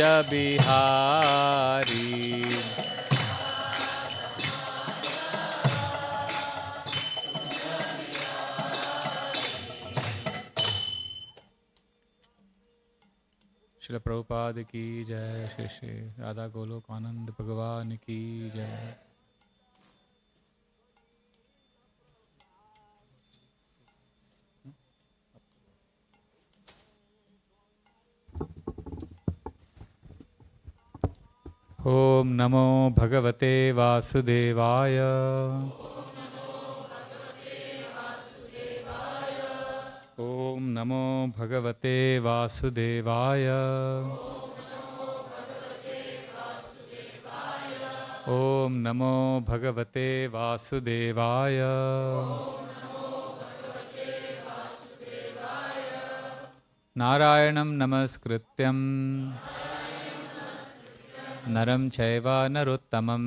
बिहारी श्रील प्रभुपाद की जय। श्री श्री राधा गोलोक आनंद भगवान की जय। ओम नमो भगवते वासुदेवाय। ओम नमो भगवते वासुदेवाय। ओम नमो भगवते वासुदेवाय। नारायणं नमस्कृत्यं नरं चैव नरोत्तमं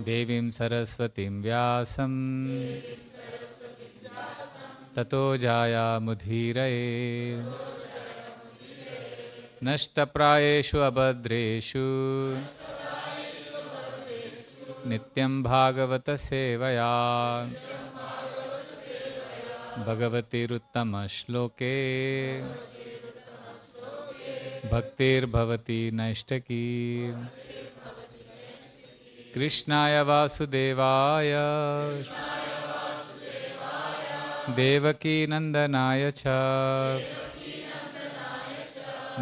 देवीं सरस्वतीं व्यासं ततो जायामुदीरये। नष्टप्रायेषु अभद्रेषु नित्यं भागवत सेवया भगवतीरुत्तमश्लोके भक्तिर्भवति नैष्टकी। कृष्णाय वासुदेवाय देवकी नंदनाय च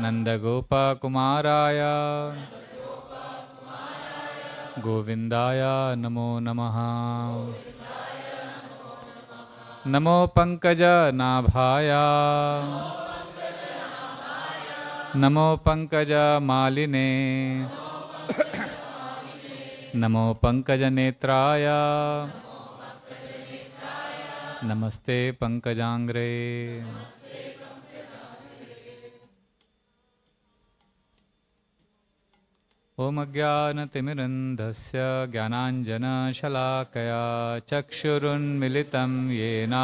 नंदगोपकुमाराय गोविंदाय नमो नमः। नमो पंकजनाभाय नमो पंकजमालिने नमो पंकजनेत्राय नमस्ते पंकजांग्रे। ओम अज्ञानतिमिरन्धस्य ज्ञानाञ्जनशलाकया चक्षुरुन्मिलितं येन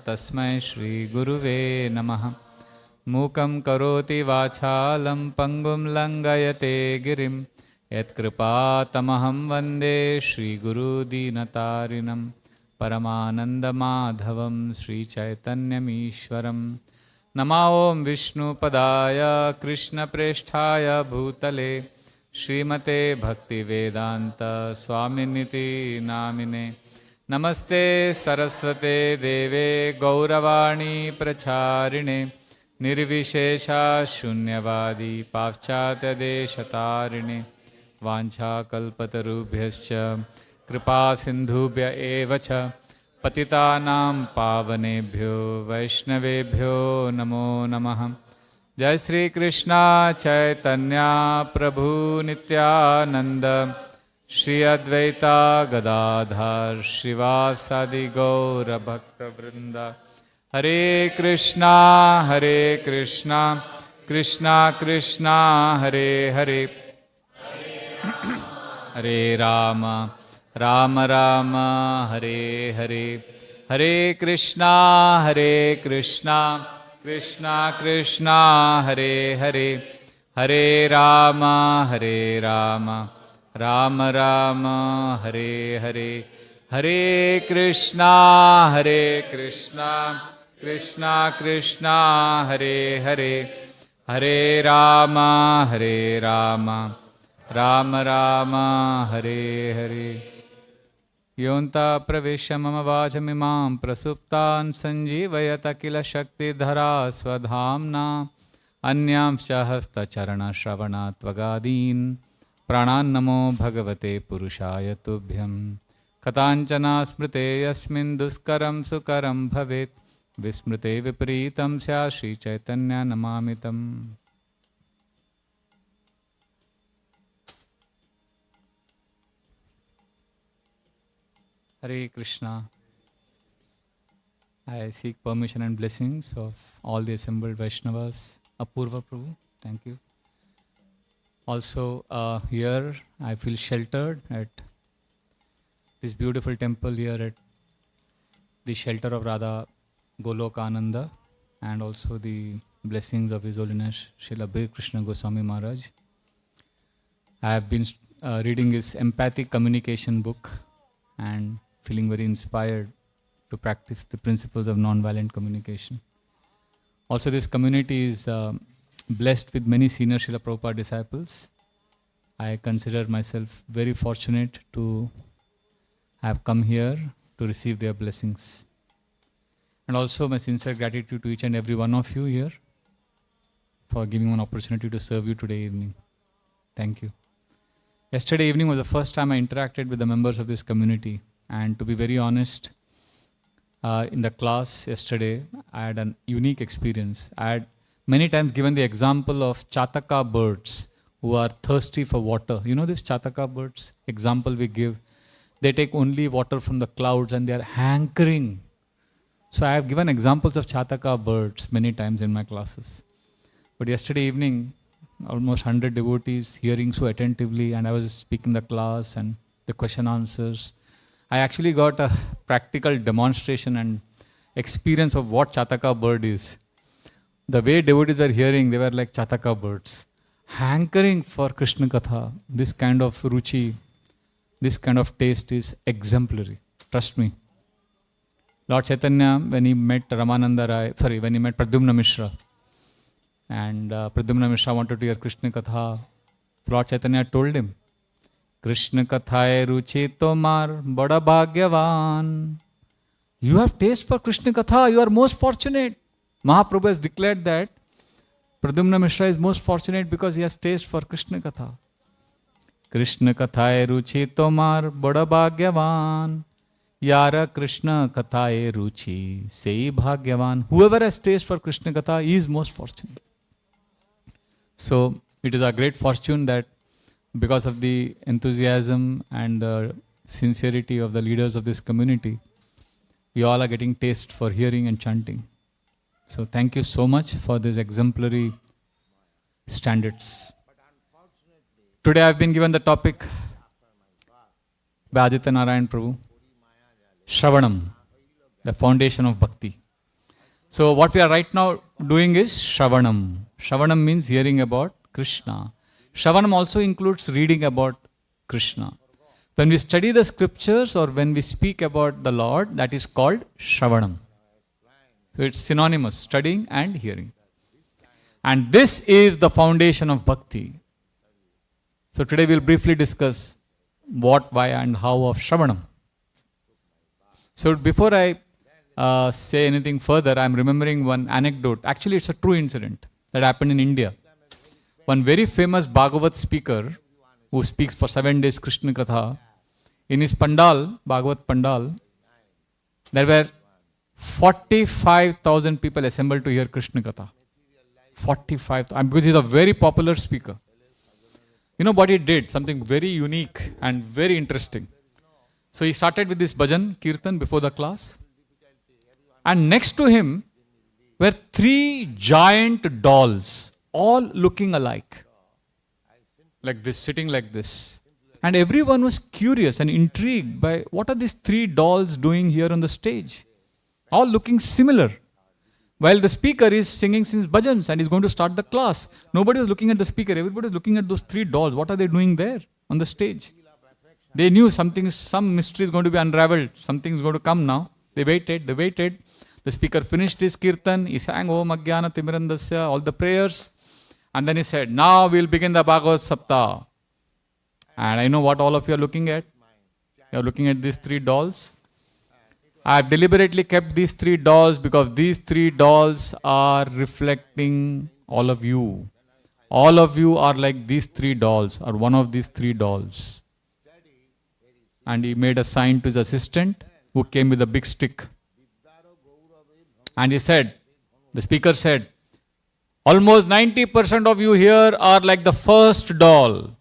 तस्मै श्रीगुरुवे नमः। मूकं करोति वाचालं पङ्गुं लङ्घयते गिरिं यत्कृपातमहं वन्दे श्रीगुरुदीनतारिणं परमानन्दमाधवं श्रीचैतन्यमीश्वरं। नमो ॐ विष्णुपदाय कृष्णप्रेष्ठाय भूतले श्रीमते भक्तिवेदांत स्वामिनिति नामिने। नमस्ते सरस्वते देवे गौरवाणी प्रचारिणे निर्विशेषा शून्यवादी पाश्चात्यदेशतारिणे। वाञ्छाकल्पतरुभ्यश्च कृपा सिन्धुभ्य एव च पतितानां पावनेभ्यो वैष्णवेभ्यो नमो नमः। जय श्री कृष्णा चैतन्य प्रभु नित्यानंद श्री अद्वैता गदाधर श्रीवासादि गौर भक्त वृंद। हरे कृष्णा कृष्णा कृष्णा हरे हरे हरे राम राम राम हरे हरे। हरे कृष्णा कृष्णा कृष्णा हरे हरे। हरे राम राम राम हरे हरे। हरे कृष्णा कृष्णा कृष्णा हरे हरे। हरे राम राम राम हरे हरे। योऽन्तः प्रविश्य मम वाचमिमां प्रसुप्तान् सञ्जीवयत किल शक्तिधरा स्वधाम्ना। अन्यांश्च हस्तचरणश्रवणत्वगादीन् प्राणान् नमो भगवते पुरुषाय तुभ्यं। कथाञ्चन स्मृते यस्मिन् दुष्करं सुकरं भवेत् विस्मृते विपरीतं स्यात् श्रीचैतन्य नमामि तम्। Hare Krishna. I seek permission and blessings of all the assembled Vaishnavas. Apurva Prabhu, thank you. Also here I feel sheltered at this beautiful temple here at the shelter of Radha Goloka Ananda and also the blessings of His Holiness Srila Bir Krishna Goswami Maharaj. I have been reading his empathic communication book and feeling very inspired to practice the principles of non-violent communication. Also, this community is blessed with many senior Srila Prabhupada disciples. I consider myself very fortunate to have come here to receive their blessings. And also my sincere gratitude to each and every one of you here for giving me an opportunity to serve you today evening. Thank you. Yesterday evening was the first time I interacted with the members of this community, and to be very honest, in the class yesterday, I had a unique experience. I had many times given the example of Chataka birds who are thirsty for water. You know this Chataka birds example we give? They take only water from the clouds and they are hankering. So I have given examples of Chataka birds many times in my classes. But yesterday evening, almost 100 devotees hearing so attentively, and I was speaking the class and the question answers. I actually got a practical demonstration and experience of what Chataka bird is. The way devotees were hearing, they were like Chataka birds, hankering for Krishna Katha. This kind of ruchi, this kind of taste is exemplary. Trust me. Lord Chaitanya, when he met when he met Pradyumna Mishra, and Pradyumna Mishra wanted to hear Krishna Katha, Lord Chaitanya told him, Krishna Kathaye ruchi tomar bada bhagyavan. You have taste for Krishna Katha, you are most fortunate. Mahaprabhu has declared that Pradyumna Mishra is most fortunate because he has taste for Krishna Katha. Krishna Kathaye ruchi tomar bada bhagyavan. Yara Krishna Kathaye ruchi sei bhagyavan. Whoever has taste for Krishna Katha is most fortunate. So it is a great fortune that because of the enthusiasm and the sincerity of the leaders of this community, we all are getting taste for hearing and chanting. So thank you so much for these exemplary standards. Today I have been given the topic by Aditya Narayan Prabhu, Shravanam, the foundation of bhakti. So what we are right now doing is Shravanam. Shravanam means hearing about Krishna. Shravanam also includes reading about Krishna. When we study the scriptures or when we speak about the Lord, that is called Shravanam. So it's synonymous, studying and hearing. And this is the foundation of bhakti. So today we'll briefly discuss what, why and how of Shravanam. So before I say anything further, I'm remembering one anecdote. Actually, it's a true incident that happened in India. One very famous Bhagavat speaker who speaks for 7 days Krishna Katha, in his pandal, Bhagavat pandal, there were 45,000 people assembled to hear Krishna Katha. 45,000, because he's a very popular speaker. You know what he did? Something very unique and very interesting. So he started with this bhajan, kirtan before the class. And next to him were 3 giant dolls, all looking alike. Like this, sitting like this. And everyone was curious and intrigued by what are these 3 dolls doing here on the stage. All looking similar. While the speaker is singing his bhajans and is going to start the class. Nobody was looking at the speaker. Everybody was looking at those 3 dolls. What are they doing there on the stage? They knew some mystery is going to be unraveled. Something is going to come now. They waited. The speaker finished his kirtan. He sang Om Ajnana Timirandasya, all the prayers. And then he said, now we'll begin the Bhagavad Saptah. And I know what all of you are looking at. You are looking at these 3 dolls. I have deliberately kept these 3 dolls because these 3 dolls are reflecting all of you. All of you are like these 3 dolls, or one of these 3 dolls. And he made a sign to his assistant who came with a big stick. And he said, the speaker said, almost 90% of you here are like the first doll.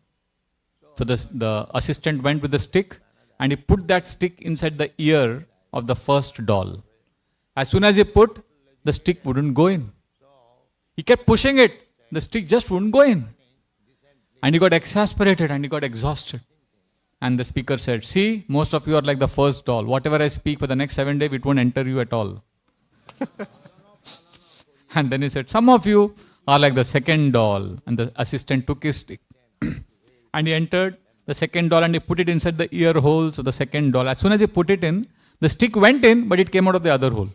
So the assistant went with the stick and he put that stick inside the ear of the first doll. As soon as he put, the stick wouldn't go in. He kept pushing it. The stick just wouldn't go in. And he got exasperated and he got exhausted. And the speaker said, see, most of you are like the first doll. Whatever I speak for the next 7 days, it won't enter you at all. And then he said, some of you are like the second doll. And the assistant took his stick and he entered the second doll and he put it inside the ear holes of the second doll. As soon as he put it in, the stick went in, but it came out of the other hole.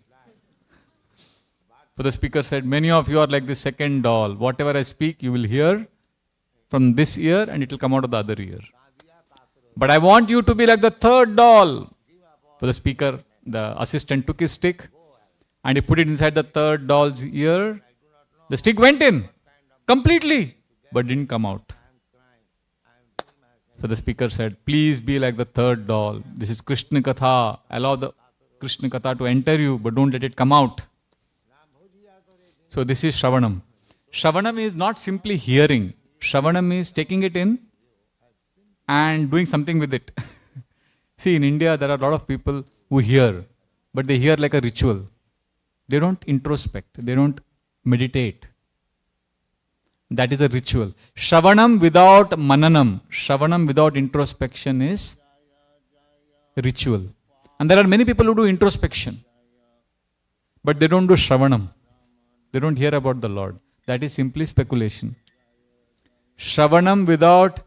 So the speaker said, many of you are like the second doll. Whatever I speak, you will hear from this ear and it will come out of the other ear. But I want you to be like the third doll. So the speaker, the assistant took his stick and he put it inside the third doll's ear. The stick went in completely, but didn't come out. So the speaker said, please be like the third doll. This is Krishna Katha. Allow the Krishna Katha to enter you, but don't let it come out. So this is Shravanam. Shravanam is not simply hearing. Shravanam is taking it in and doing something with it. See, in India, there are a lot of people who hear, but they hear like a ritual. They don't introspect. They don't meditate. That is a ritual. Shravanam without mananam, Shravanam without introspection is ritual. And there are many people who do introspection, but they don't do Shravanam. They don't hear about the Lord. That is simply speculation. Shravanam without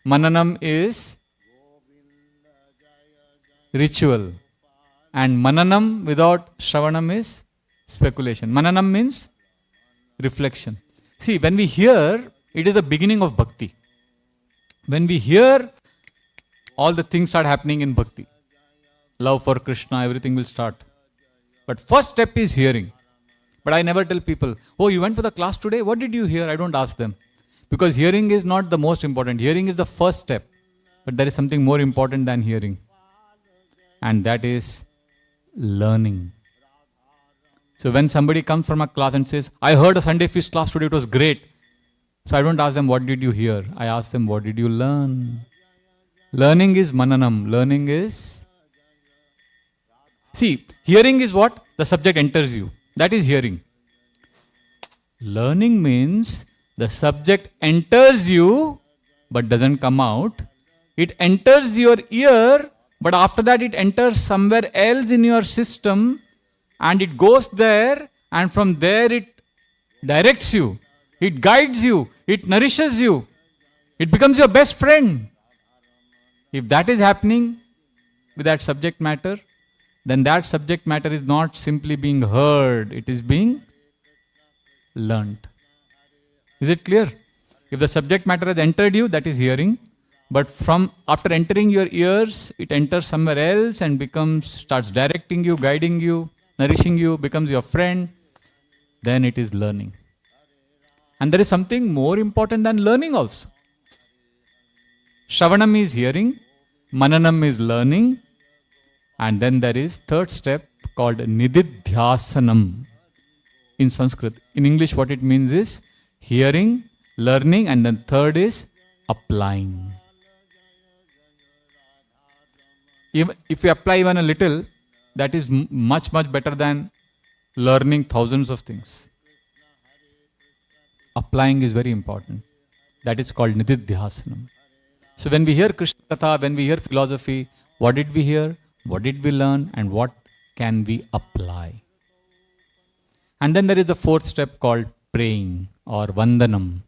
mananam is ritual. And mananam without Shravanam is speculation. Mananam means reflection. See, when we hear, it is the beginning of bhakti. When we hear, all the things start happening in bhakti. Love for Krishna, everything will start. But first step is hearing. But I never tell people, oh, you went for the class today? What did you hear? I don't ask them. Because hearing is not the most important. Hearing is the first step. But there is something more important than hearing. And that is learning. So when somebody comes from a class and says, I heard a Sunday Feast class today, it was great. So I don't ask them, what did you hear? I ask them, what did you learn? Learning is mananam. Learning is... See, hearing is what? The subject enters you. That is hearing. Learning means the subject enters you but doesn't come out. It enters your ear, but after that it enters somewhere else in your system and it goes there, and from there it directs you, it guides you, it nourishes you, it becomes your best friend. If that is happening with that subject matter, then that subject matter is not simply being heard, it is being learnt. Is it clear? If the subject matter has entered you, that is hearing. But from after entering your ears, it enters somewhere else and starts directing you, guiding you, nourishing you, becomes your friend. Then it is learning. And there is something more important than learning also. Shravanam is hearing, mananam is learning, and then there is third step called nididhyasanam in Sanskrit. In English, what it means is hearing, learning, and then third is applying. If we apply even a little, that is much, much better than learning thousands of things. Applying is very important. That is called nididhyasanam. So when we hear Krishna Katha, when we hear philosophy, what did we hear? What did we learn? And what can we apply? And then there is the fourth step called praying or vandanam,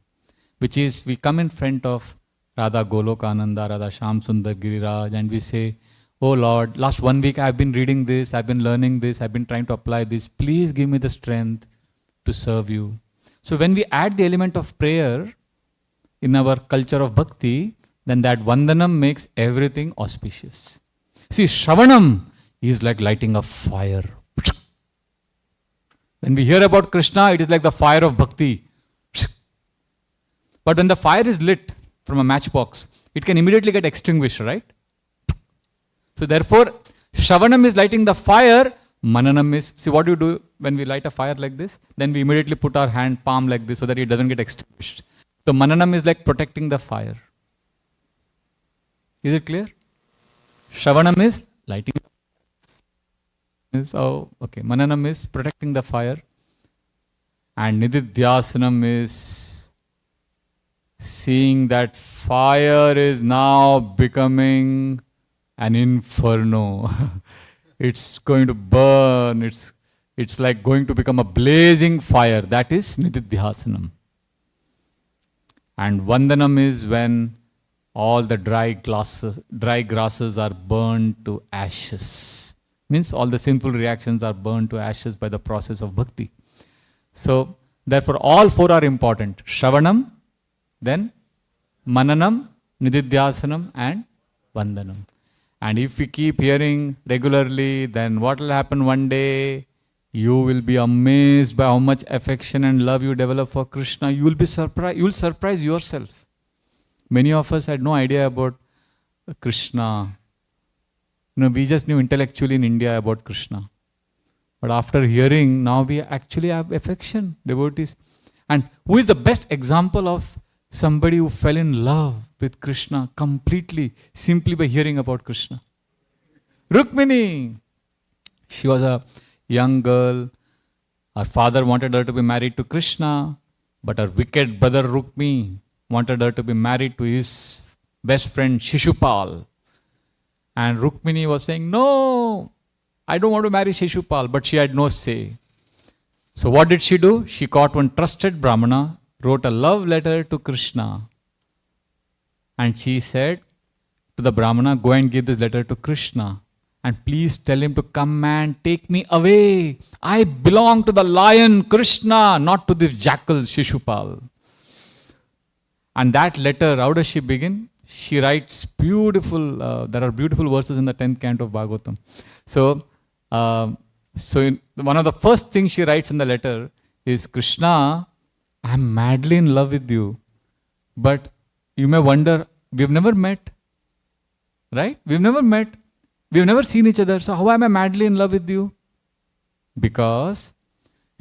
which is we come in front of Radha Goloka Ananda, Radha Sham Sundar Giriraj, and we say, oh Lord, last 1 week I've been reading this, I've been learning this, I've been trying to apply this. Please give me the strength to serve you. So when we add the element of prayer in our culture of bhakti, then that vandanam makes everything auspicious. See, Shravanam is like lighting a fire. When we hear about Krishna, it is like the fire of bhakti. But when the fire is lit from a matchbox, it can immediately get extinguished, right? So therefore, Shravanam is lighting the fire, mananam is, see what do you do when we light a fire like this? Then we immediately put our hand, palm like this so that it doesn't get extinguished. So mananam is like protecting the fire. Is it clear? Shravanam is lighting. Mananam is protecting the fire. And nididhyasanam is seeing that fire is now becoming an inferno. It's going to burn. It's like going to become a blazing fire. That is Nididhyasanam. And Vandanam is when all the dry grasses are burned to ashes. Means all the sinful reactions are burned to ashes by the process of bhakti. So, therefore, all four are important. Shravanam, then Mananam, Nididhyasanam, and Vandanam. And if we keep hearing regularly, then what will happen one day? You will be amazed by how much affection and love you develop for Krishna. You will be surprised. You will surprise yourself. Many of us had no idea about Krishna. We just knew intellectually in India about Krishna. But after hearing, now we actually have affection, devotees. And who is the best example of somebody who fell in love with Krishna completely, simply by hearing about Krishna? Rukmini. She was a young girl. Her father wanted her to be married to Krishna, but her wicked brother Rukmi wanted her to be married to his best friend Shishupal. And Rukmini was saying, no, I don't want to marry Shishupal, but she had no say. So what did she do? She caught one trusted Brahmana, wrote a love letter to Krishna. And she said to the Brahmana, go and give this letter to Krishna. And please tell him to come and take me away. I belong to the lion Krishna, not to this jackal Shishupal. And that letter, how does she begin? She writes beautiful, there are beautiful verses in the 10th canto of Bhagavatam. So one of the first things she writes in the letter is, Krishna, I am madly in love with you. But you may wonder, we've never met. Right? We've never met. We've never seen each other. So how am I madly in love with you? Because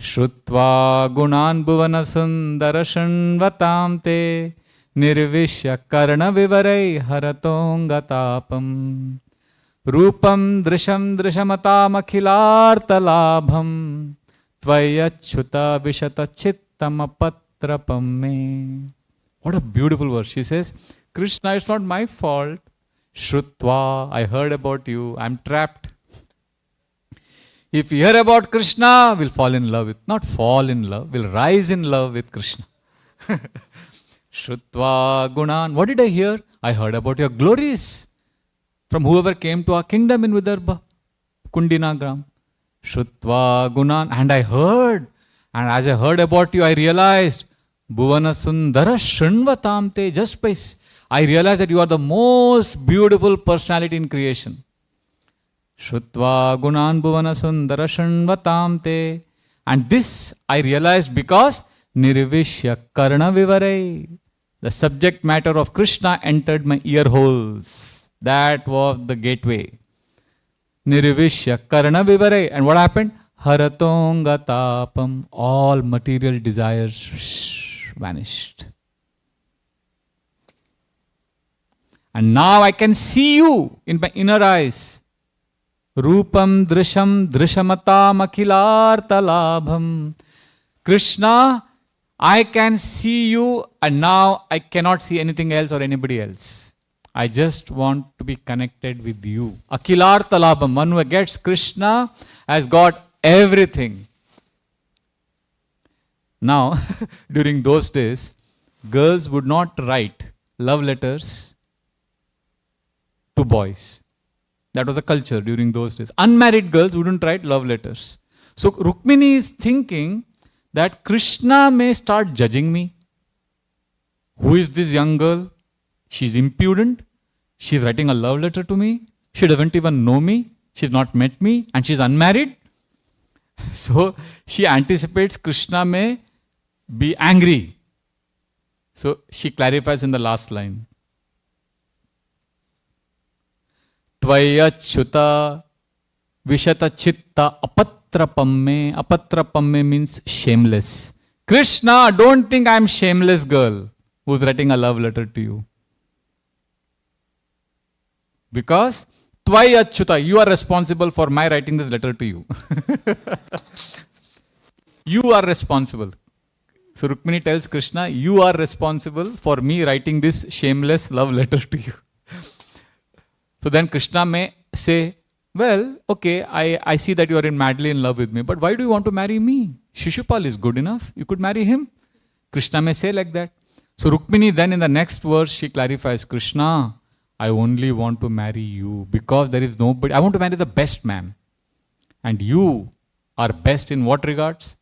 Shrutva gunan bhuvana sundara shanvatam te nirvishya karna vivarai haratongatapam rupam drisham drishamatam akhilartalabham tvayachyuta vishata chittam apatrapam me. What a beautiful verse. She says, Krishna, it's not my fault. Shrutva, I heard about you, I'm trapped. If we hear about Krishna, we'll fall in love with, not fall in love, we'll rise in love with Krishna. Shrutva gunan, what did I hear? I heard about your glories from whoever came to our kingdom in Vidarbha, Kundinagram. Shrutva gunan, and I heard, and as I heard about you, I realized, Bhuvana Sundara Shrunvatamte, just by I realized that you are the most beautiful personality in creation. Shrutva gunan bhuvana sundara shanvatamte. And this I realized because nirvishya karna vivarai. The subject matter of Krishna entered my ear holes. That was the gateway. Nirvishya karna vivarai. And what happened? Haratongatapam. All material desires vanished. And now I can see you in my inner eyes. Rupam drisham drishamatam akhilartalabham. Krishna, I can see you and now I cannot see anything else or anybody else. I just want to be connected with you. Akhilartalabham, one who gets Krishna has got everything. Now, during those days, girls would not write love letters to boys. That was the culture during those days. Unmarried girls wouldn't write love letters. So Rukmini is thinking that Krishna may start judging me. Who is this young girl? She's impudent. She's writing a love letter to me. She doesn't even know me. She's not met me. And she's unmarried. So she anticipates Krishna may be angry. So she clarifies in the last line. Tvayachyuta vishata chitta apatrapamme. Apatrapamme means shameless. Krishna, don't think I'm shameless girl who's writing a love letter to you. Because Tvayachyuta, you are responsible for my writing this letter to you. You are responsible. So Rukmini tells Krishna, you are responsible for me writing this shameless love letter to you. So then Krishna may say, Well, okay, I see that you are madly in love with me, but why do you want to marry me? Shishupal is good enough. You could marry him. Krishna may say like that. So Rukmini then in the next verse she clarifies, Krishna, I only want to marry you because there is nobody. I want to marry the best man. And you are best in what regards?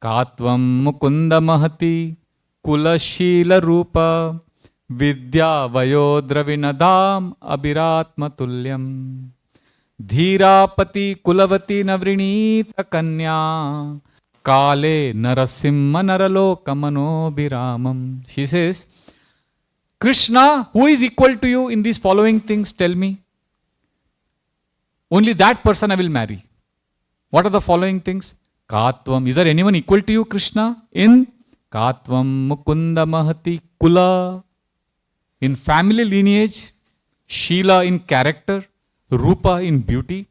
Katvam mukunda mahati kulashila rupa vidya vayodраvinadam abhiratma tulyam धीरापति कुलवती नवृणीत कन्या काले Narasimha नरलोक मनोभिरामम. She says, Krishna, who is equal to you in these following things? Tell me. Only that person I will marry. What are the following things? Katvam. Is there anyone equal to you, Krishna? In Katvam Mukunda Mahati Kula. In family lineage. Sheela in character. Rupa in beauty.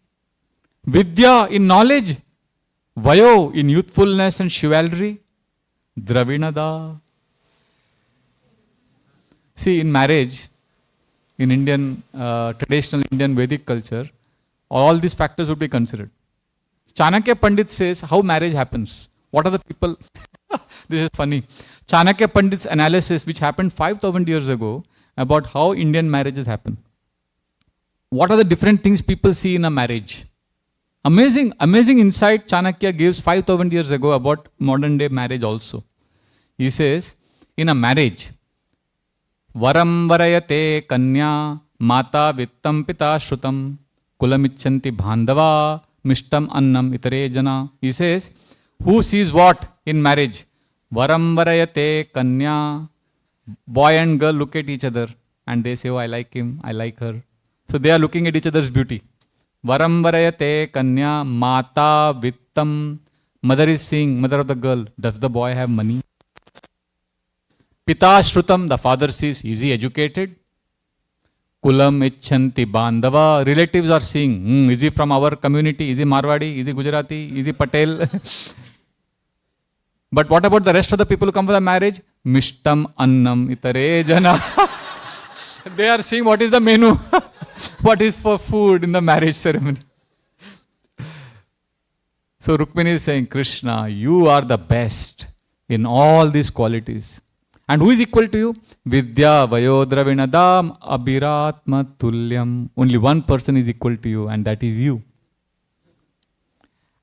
Vidya in knowledge. Vayo in youthfulness and chivalry. Dravinada. See, in marriage, in Indian, traditional Indian Vedic culture, all these factors would be considered. Chanakya Pandit says how marriage happens. What are the people? This is funny. Chanakya Pandit's analysis, which happened 5,000 years ago, about how Indian marriages happen. What are the different things people see in a marriage? Amazing insight Chanakya gives 5,000 years ago about modern day marriage also. He says, in a marriage, Varam varayate kanya mata vittam pita shrutam kulamichanti bhandava mishtam annam itare jana. He says, who sees what in marriage? Varam varayate kanya. Boy and girl look at each other and they say, oh, I like him, I like her. So they are looking at each other's beauty. Varam varayate kanya mata vittam. Mother is saying, mother of the girl, does the boy have money? Pita shrutam, the father sees, is he educated? Kulam icchanti bandhava, relatives are seeing, is he from our community? Is he Marwadi? Is he Gujarati? Is he Patel? But what about the rest of the people who come for the marriage? Mishtam annam itare jana. They are seeing what is the menu. What is for food in the marriage ceremony. So Rukmini is saying, Krishna, you are the best in all these qualities. And who is equal to you? Vidya Vayodravinadam Abhiratma Tulyam. Only one person is equal to you, and that is you.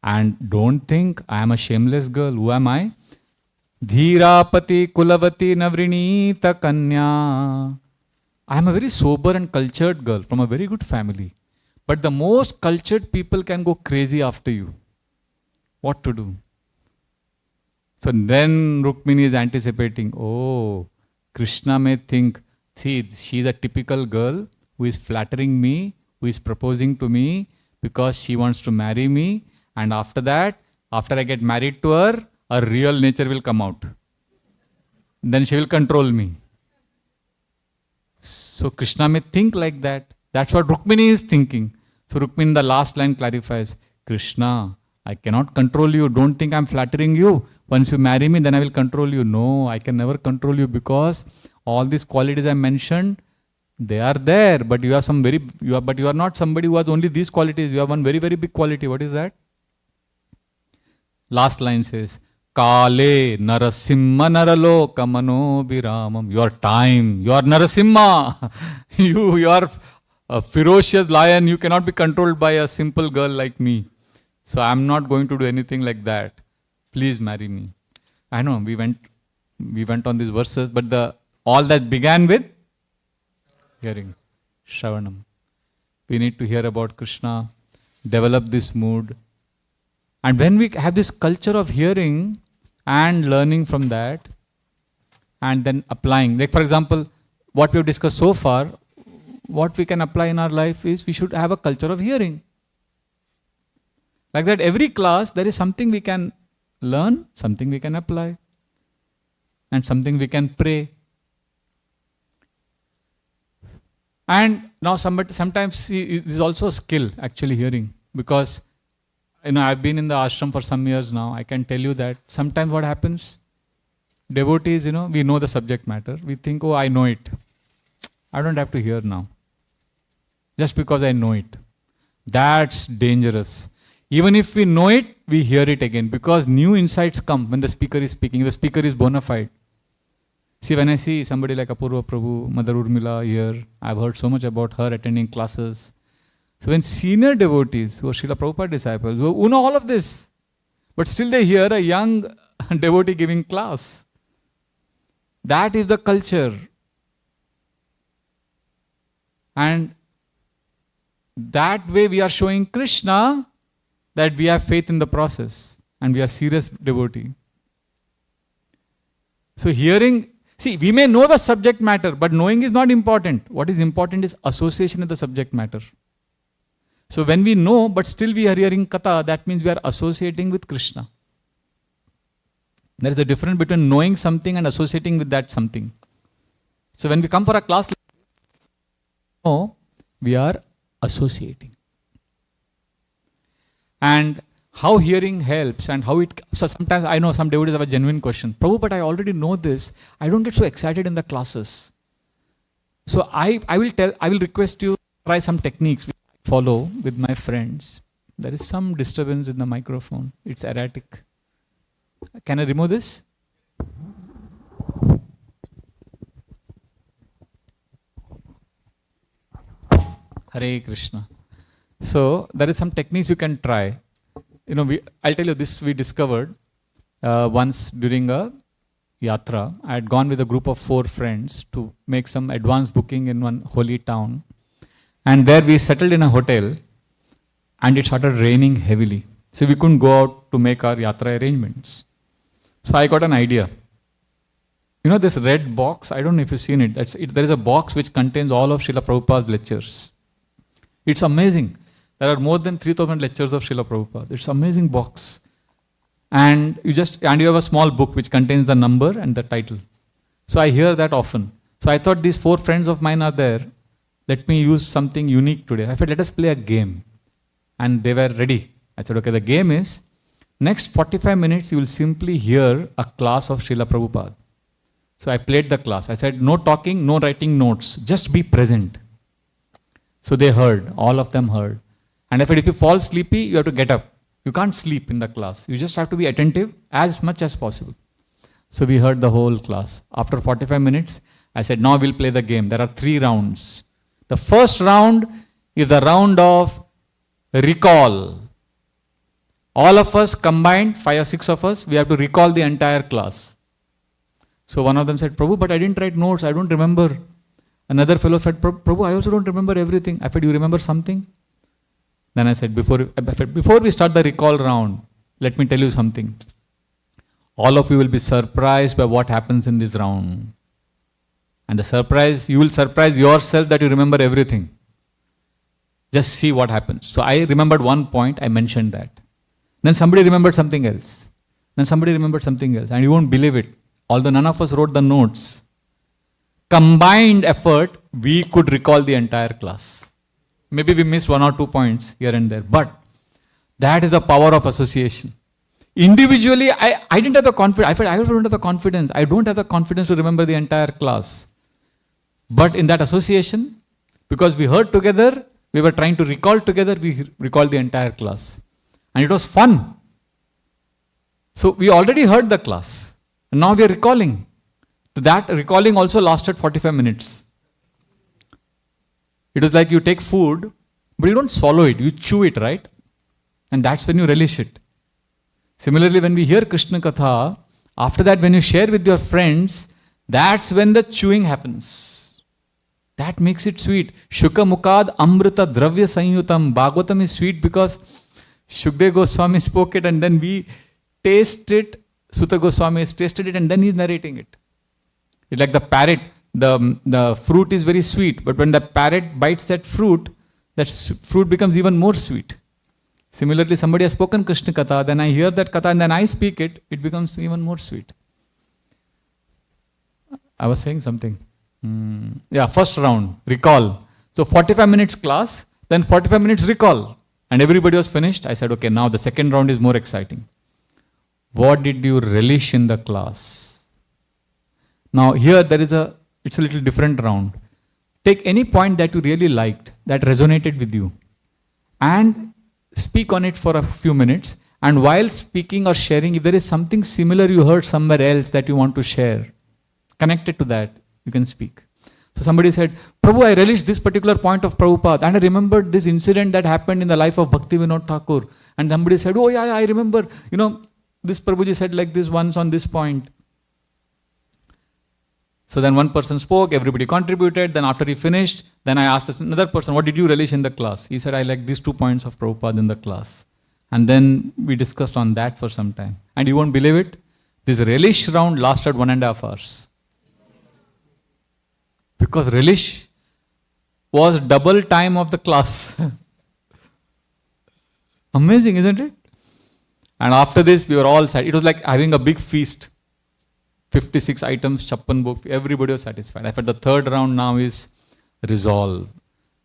And don't think I am a shameless girl. Who am I? Dhirapati Kulavati Navrinita Kanya. I am a very sober and cultured girl from a very good family. But the most cultured people can go crazy after you. What to do? So then Rukmini is anticipating, oh, Krishna may think, see, she is a typical girl who is flattering me, who is proposing to me because she wants to marry me. And after that, after I get married to her, her real nature will come out. Then she will control me. So Krishna may think like that. That's what Rukmini is thinking. So Rukmini in the last line clarifies, Krishna, I cannot control you. Don't think I'm flattering you. Once you marry me, then I will control you. No, I can never control you because all these qualities I mentioned, they are there. But you are not somebody who has only these qualities. You have one very, very big quality. What is that? Last line says, Kale Narasimha Naraloka Manobhiramam. Your time, you are Narasimha. You are a ferocious lion. You cannot be controlled by a simple girl like me. So I'm not going to do anything like that. Please marry me. I know we went on these verses, but all that began with hearing, Shravanam. We need to hear about Krishna, develop this mood. And when we have this culture of hearing and learning from that, and then applying, like for example, what we have discussed so far, what we can apply in our life is we should have a culture of hearing. Like that, every class, there is something we can learn, something we can apply, and something we can pray. And now sometimes it is also a skill, actually hearing, because I've been in the ashram for some years now. I can tell you that sometimes what happens, devotees, we know the subject matter. We think, oh, I know it. I don't have to hear now. Just because I know it. That's dangerous. Even if we know it, we hear it again because new insights come when the speaker is speaking. The speaker is bona fide. See, when I see somebody like Apurva Prabhu, Mother Urmila here, I've heard so much about her attending classes. So when senior devotees who are Srila Prabhupada disciples, who know all of this, but still they hear a young devotee giving class. That is the culture. And that way we are showing Krishna that we have faith in the process and we are serious devotee. So hearing, see, we may know the subject matter, but knowing is not important. What is important is association with the subject matter. So when we know, but still we are hearing Katha, that means we are associating with Krishna. There is a difference between knowing something and associating with that something. So when we come for a class, no, we are associating. And how hearing helps and how it, so sometimes I know some devotees have a genuine question. Prabhu, but I already know this. I don't get so excited in the classes. So I will request you to try some techniques which I follow with my friends. There is some disturbance in the microphone. It's erratic. Can I remove this? Hare Krishna. So there is some techniques you can try. I'll tell you this we discovered once during a yatra. I had gone with a group of 4 friends to make some advance booking in one holy town. And there we settled in a hotel and it started raining heavily. So we couldn't go out to make our yatra arrangements. So I got an idea. This red box, I don't know if you've seen it. There is a box which contains all of Srila Prabhupada's lectures. It's amazing. There are more than 3,000 lectures of Srila Prabhupada. It's an amazing box. And you have a small book which contains the number and the title. So I hear that often. So I thought these 4 friends of mine are there. Let me use something unique today. I said, let us play a game. And they were ready. I said, okay, the game is, next 45 minutes you will simply hear a class of Srila Prabhupada. So I played the class. I said, no talking, no writing notes. Just be present. So they heard. All of them heard. And I said, if you fall sleepy, you have to get up. You can't sleep in the class. You just have to be attentive as much as possible. So we heard the whole class. After 45 minutes, I said, now we'll play the game. There are 3 rounds. The first round is a round of recall. All of us combined, 5 or 6 of us, we have to recall the entire class. So one of them said, Prabhu, but I didn't write notes. I don't remember. Another fellow said, Prabhu, I also don't remember everything. I said, you remember something? Then I said, before we start the recall round, let me tell you something. All of you will be surprised by what happens in this round. And the surprise, you will surprise yourself that you remember everything. Just see what happens. So I remembered one point, I mentioned that. Then somebody remembered something else. Then somebody remembered something else. And you won't believe it. Although none of us wrote the notes, combined effort, we could recall the entire class. Maybe we missed 1 or 2 points here and there. But that is the power of association. Individually, I didn't have the confidence. I also don't have the confidence. I don't have the confidence to remember the entire class. But in that association, because we heard together, we were trying to recall together, we recalled the entire class. And it was fun. So we already heard the class. And now we are recalling. So that recalling also lasted 45 minutes. It was like you take food, but you don't swallow it. You chew it, right? And that's when you relish it. Similarly, when we hear Krishna Katha, after that when you share with your friends, that's when the chewing happens. That makes it sweet. Shuka Mukad Amrita Dravya Sanyutam. Bhagavatam is sweet because Shukdev Goswami spoke it and then we taste it. Sutta Goswami has tasted it and then he's narrating it. It's like the parrot. The fruit is very sweet, but when the parrot bites that fruit becomes even more sweet. Similarly, somebody has spoken Krishna Katha, then I hear that Katha and then I speak it, it becomes even more sweet. I was saying something. First round, recall. So 45 minutes class, then 45 minutes recall. And everybody was finished. I said, okay, now the second round is more exciting. What did you relish in the class? Now here it's a little different round. Take any point that you really liked, that resonated with you. and speak on it for a few minutes. And while speaking or sharing, if there is something similar you heard somewhere else that you want to share, connected to that, you can speak. So somebody said, Prabhu, I relished this particular point of Prabhupada, and I remembered this incident that happened in the life of Bhaktivinoda Thakur. And somebody said, oh yeah, I remember, this Prabhuji said like this once on this point. So then one person spoke, everybody contributed, then after he finished, then I asked another person, what did you relish in the class? He said, I like these 2 points of Prabhupada in the class. And then we discussed on that for some time. And you won't believe it, this relish round lasted 1.5 hours. Because relish was double time of the class. Amazing, isn't it? And after this, we were all sad. It was like having a big feast. 56 items, chappan book, everybody was satisfied. I felt the third round now is resolve.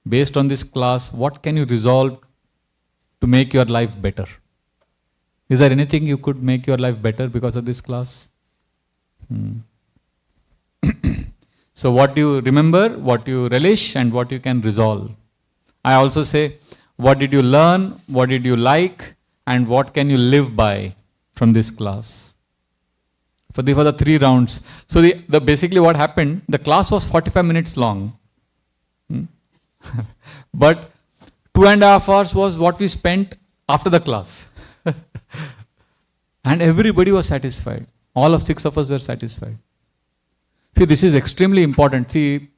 Based on this class, what can you resolve to make your life better? Is there anything you could make your life better because of this class? So what do you remember, what you relish, and what you can resolve? I also say, what did you learn, what did you like, and what can you live by from this class? For the 3 rounds. So the basically what happened, the class was 45 minutes long. But 2.5 hours was what we spent after the class. And everybody was satisfied. All of 6 of us were satisfied. See, this is extremely important. See,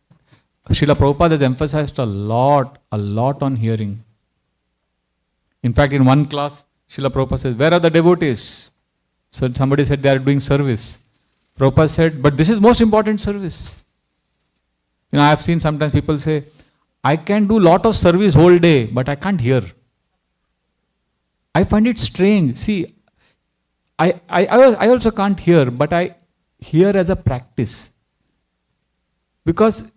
Srila Prabhupada has emphasized a lot on hearing. In fact, in one class, Srila Prabhupada says, where are the devotees? So somebody said they are doing service. Prabhupada said, but this is most important service. I have seen sometimes people say, I can do lot of service whole day, but I can't hear. I find it strange. See, I also can't hear, but I hear as a practice. Because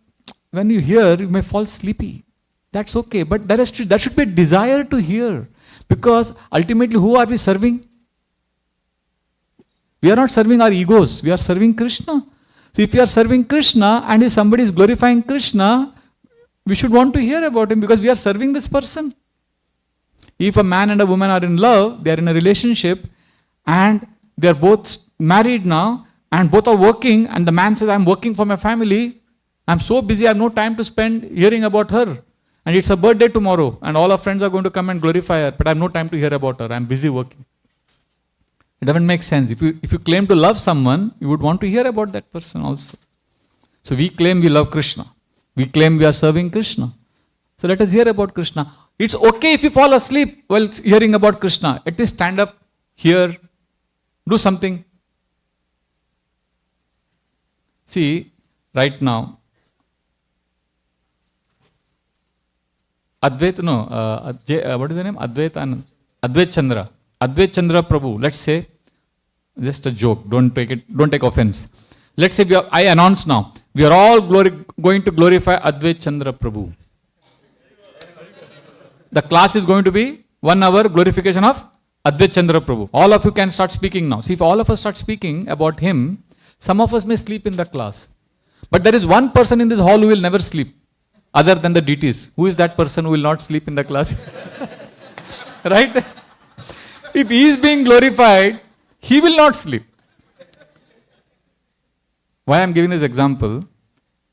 when you hear, you may fall sleepy. That's okay, but there should be a desire to hear. Because ultimately, who are we serving? We are not serving our egos, we are serving Krishna. So if you are serving Krishna and if somebody is glorifying Krishna, we should want to hear about him because we are serving this person. If a man and a woman are in love, they are in a relationship and they are both married now and both are working and the man says, I am working for my family, I am so busy, I have no time to spend hearing about her. And it's her birthday tomorrow and all our friends are going to come and glorify her, but I have no time to hear about her, I am busy working. It doesn't make sense. If you claim to love someone, you would want to hear about that person also. So we claim we love Krishna. We claim we are serving Krishna. So let us hear about Krishna. It's okay if you fall asleep while hearing about Krishna. At least stand up, hear, do something. See, right now, what is the name? Advait Chandra Prabhu, let's say, just a joke, don't take offense. Let's say I announce now, we are all going to glorify Advait Chandra Prabhu. The class is going to be 1 hour glorification of Advait Chandra Prabhu. All of you can start speaking now. See, if all of us start speaking about him, some of us may sleep in the class. But there is one person in this hall who will never sleep, other than the deities. Who is that person who will not sleep in the class? Right? If he is being glorified, he will not sleep. Why I am giving this example?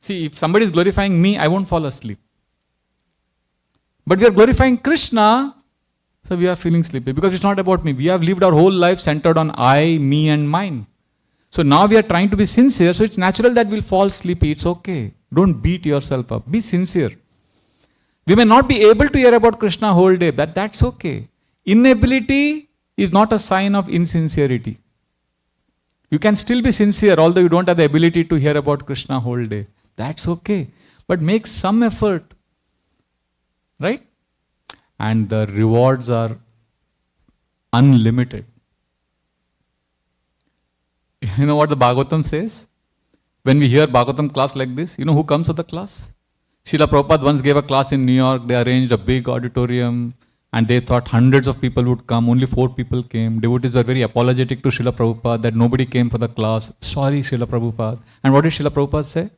See, if somebody is glorifying me, I won't fall asleep. But we are glorifying Krishna, so we are feeling sleepy. Because it's not about me. We have lived our whole life centered on I, me and mine. So now we are trying to be sincere, so it's natural that we'll fall sleepy. It's okay. Don't beat yourself up. Be sincere. We may not be able to hear about Krishna whole day, but that's okay. Inability is not a sign of insincerity. You can still be sincere, although you don't have the ability to hear about Krishna whole day. That's okay. But make some effort. Right? And the rewards are unlimited. You know what the Bhagavatam says? When we hear Bhagavatam class like this, you know who comes to the class? Srila Prabhupada once gave a class in New York. They arranged a big auditorium and they thought hundreds of people would come. Only 4 people came. Devotees were very apologetic to Srila Prabhupada that nobody came for the class. Sorry, Srila Prabhupada. And what did Srila Prabhupada say?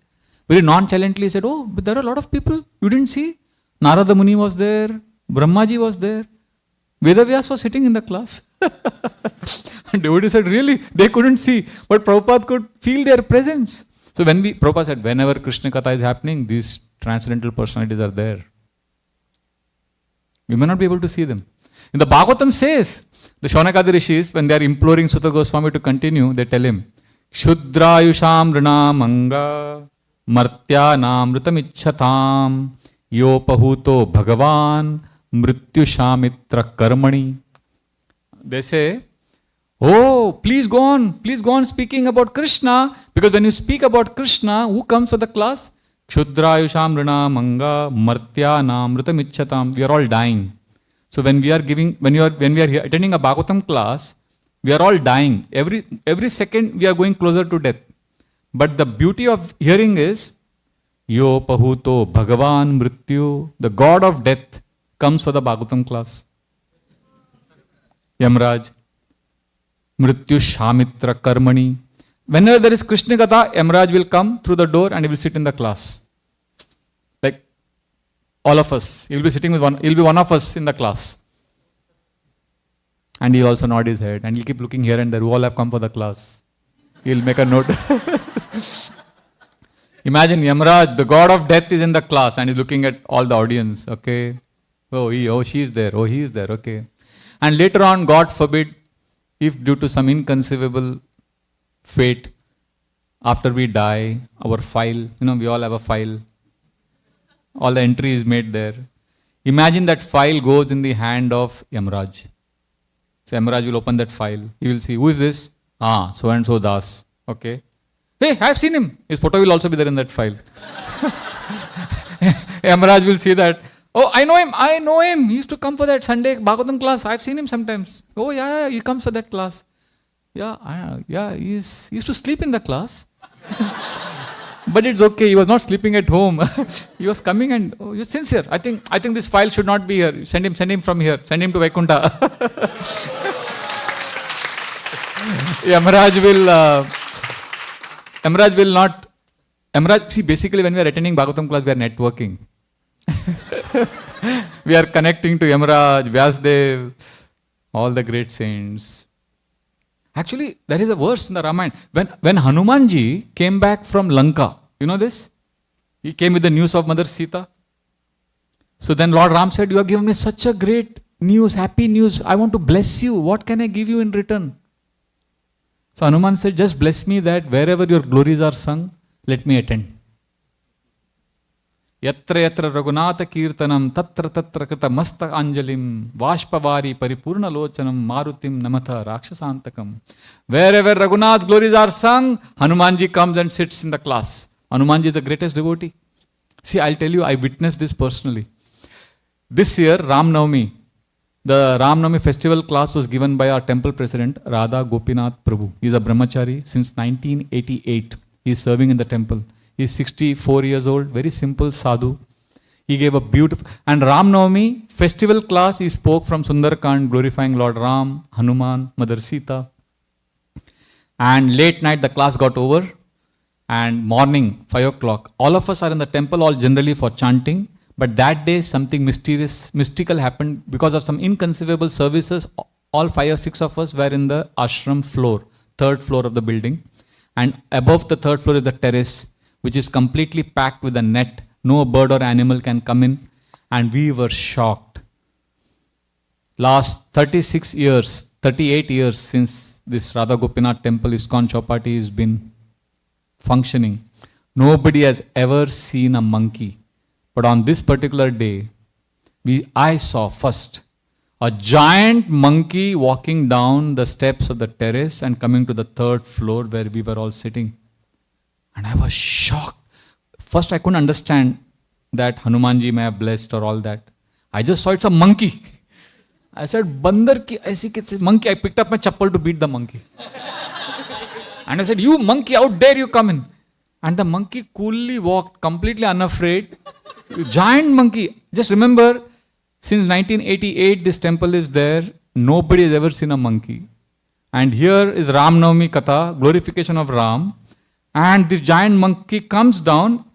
Very nonchalantly he said, oh, but there are a lot of people. You didn't see? Narada Muni was there. Brahmaji was there. Vedavyas was sitting in the class. And devotee said, really? They couldn't see. But Prabhupada could feel their presence. So Prabhupada said, whenever Krishna Katha is happening, these transcendental personalities are there. We may not be able to see them. In the Bhagavatam says, the Shaunakadi Rishis, when they are imploring Sutta Goswami to continue, they tell him, Kshudrayusham Rinamanga Martyanam Ritamichhatam Yopahuto Bhagavan Mrityushamitra Karmani. They say, oh, please go on speaking about Krishna, because when you speak about Krishna, who comes for the class? Kshudrayusham Rinamanga Martyanam Ritamichhatam. We are all dying. So when we are attending a Bhagavatam class, we are all dying. Every second we are going closer to death. But the beauty of hearing is, Yo Pahuto Bhagavan Mrityu, the God of death comes for the Bhagavatam class. Yamraj, Mrityu Shamitra Karmani. Whenever there is Krishna Katha, Yamraj will come through the door and he will sit in the class. Like all of us. He'll be one of us in the class. And he'll also nod his head and he'll keep looking here and there. Who all have come for the class? He'll make a note. Imagine Yamraj, the God of death, is in the class and he's looking at all the audience. Okay. She is there. Oh, he is there. Okay. And later on, God forbid, if due to some inconceivable fate, after we die, our file, we all have a file. All the entry is made there. Imagine that file goes in the hand of Yamraj. So Yamraj will open that file. He will see, who is this? So and so Das. Okay. Hey, I have seen him. His photo will also be there in that file. Yamraj will see that. Oh, I know him. He used to come for that Sunday Bhagavatam class. I've seen him sometimes. Oh, yeah, he comes for that class. Yeah, he used to sleep in the class. But it's okay, he was not sleeping at home. He was coming and he was sincere. I think this file should not be here. Send him from here. Send him to Vaikuntha. See, basically when we are attending Bhagavatam class, we are networking. We are connecting to Yamraj, Vyasdev, all the great saints. Actually, there is a verse in the Ramayana. When Hanumanji came back from Lanka, you know this? He came with the news of Mother Sita. So then Lord Ram said, you have given me such a great news, happy news. I want to bless you. What can I give you in return? So Hanuman said, just bless me that wherever your glories are sung, let me attend. Yatra yatra Raghunatha Kirtanam tatra tatra krita masta anjalim vashpavari paripurna lochanam marutim namatha rakshasantakam. Wherever Raghunath's glories are sung, Hanumanji comes and sits in the class. Hanumanji is the greatest devotee. See, I'll tell you, I witnessed this personally. This year, Ram Navami, the Ram Navami festival class was given by our temple president, Radha Gopinath Prabhu. He is a brahmachari since 1988. He is serving in the temple. He is 64 years old, very simple sadhu. He gave a beautiful, and Ram Navami festival class, he spoke from Sundarkand, glorifying Lord Ram, Hanuman, Mother Sita. And late night the class got over, and morning, 5 o'clock, all of us are in the temple, all generally for chanting, but that day something mystical happened because of some inconceivable services. All 5 or 6 of us were in the ashram floor, 3rd floor of the building, and above the 3rd floor is the terrace, which is completely packed with a net. No bird or animal can come in. And we were shocked. Last 38 years since this Radha Gopinath temple, ISKCON Chowpatty, has been functioning. Nobody has ever seen a monkey. But on this particular day, I saw first a giant monkey walking down the steps of the terrace and coming to the 3rd floor where we were all sitting. And I was shocked. First, I couldn't understand that Hanumanji may have blessed or all that. I just saw it's a monkey. I said, Bandar ki aisi kitne monkey. I picked up my chappal to beat the monkey. And I said, you monkey, how dare you come in? And the monkey coolly walked, completely unafraid. Giant monkey. Just remember, since 1988, this temple is there. Nobody has ever seen a monkey. And here is Ram Navami Katha, glorification of Ram. And this giant monkey comes down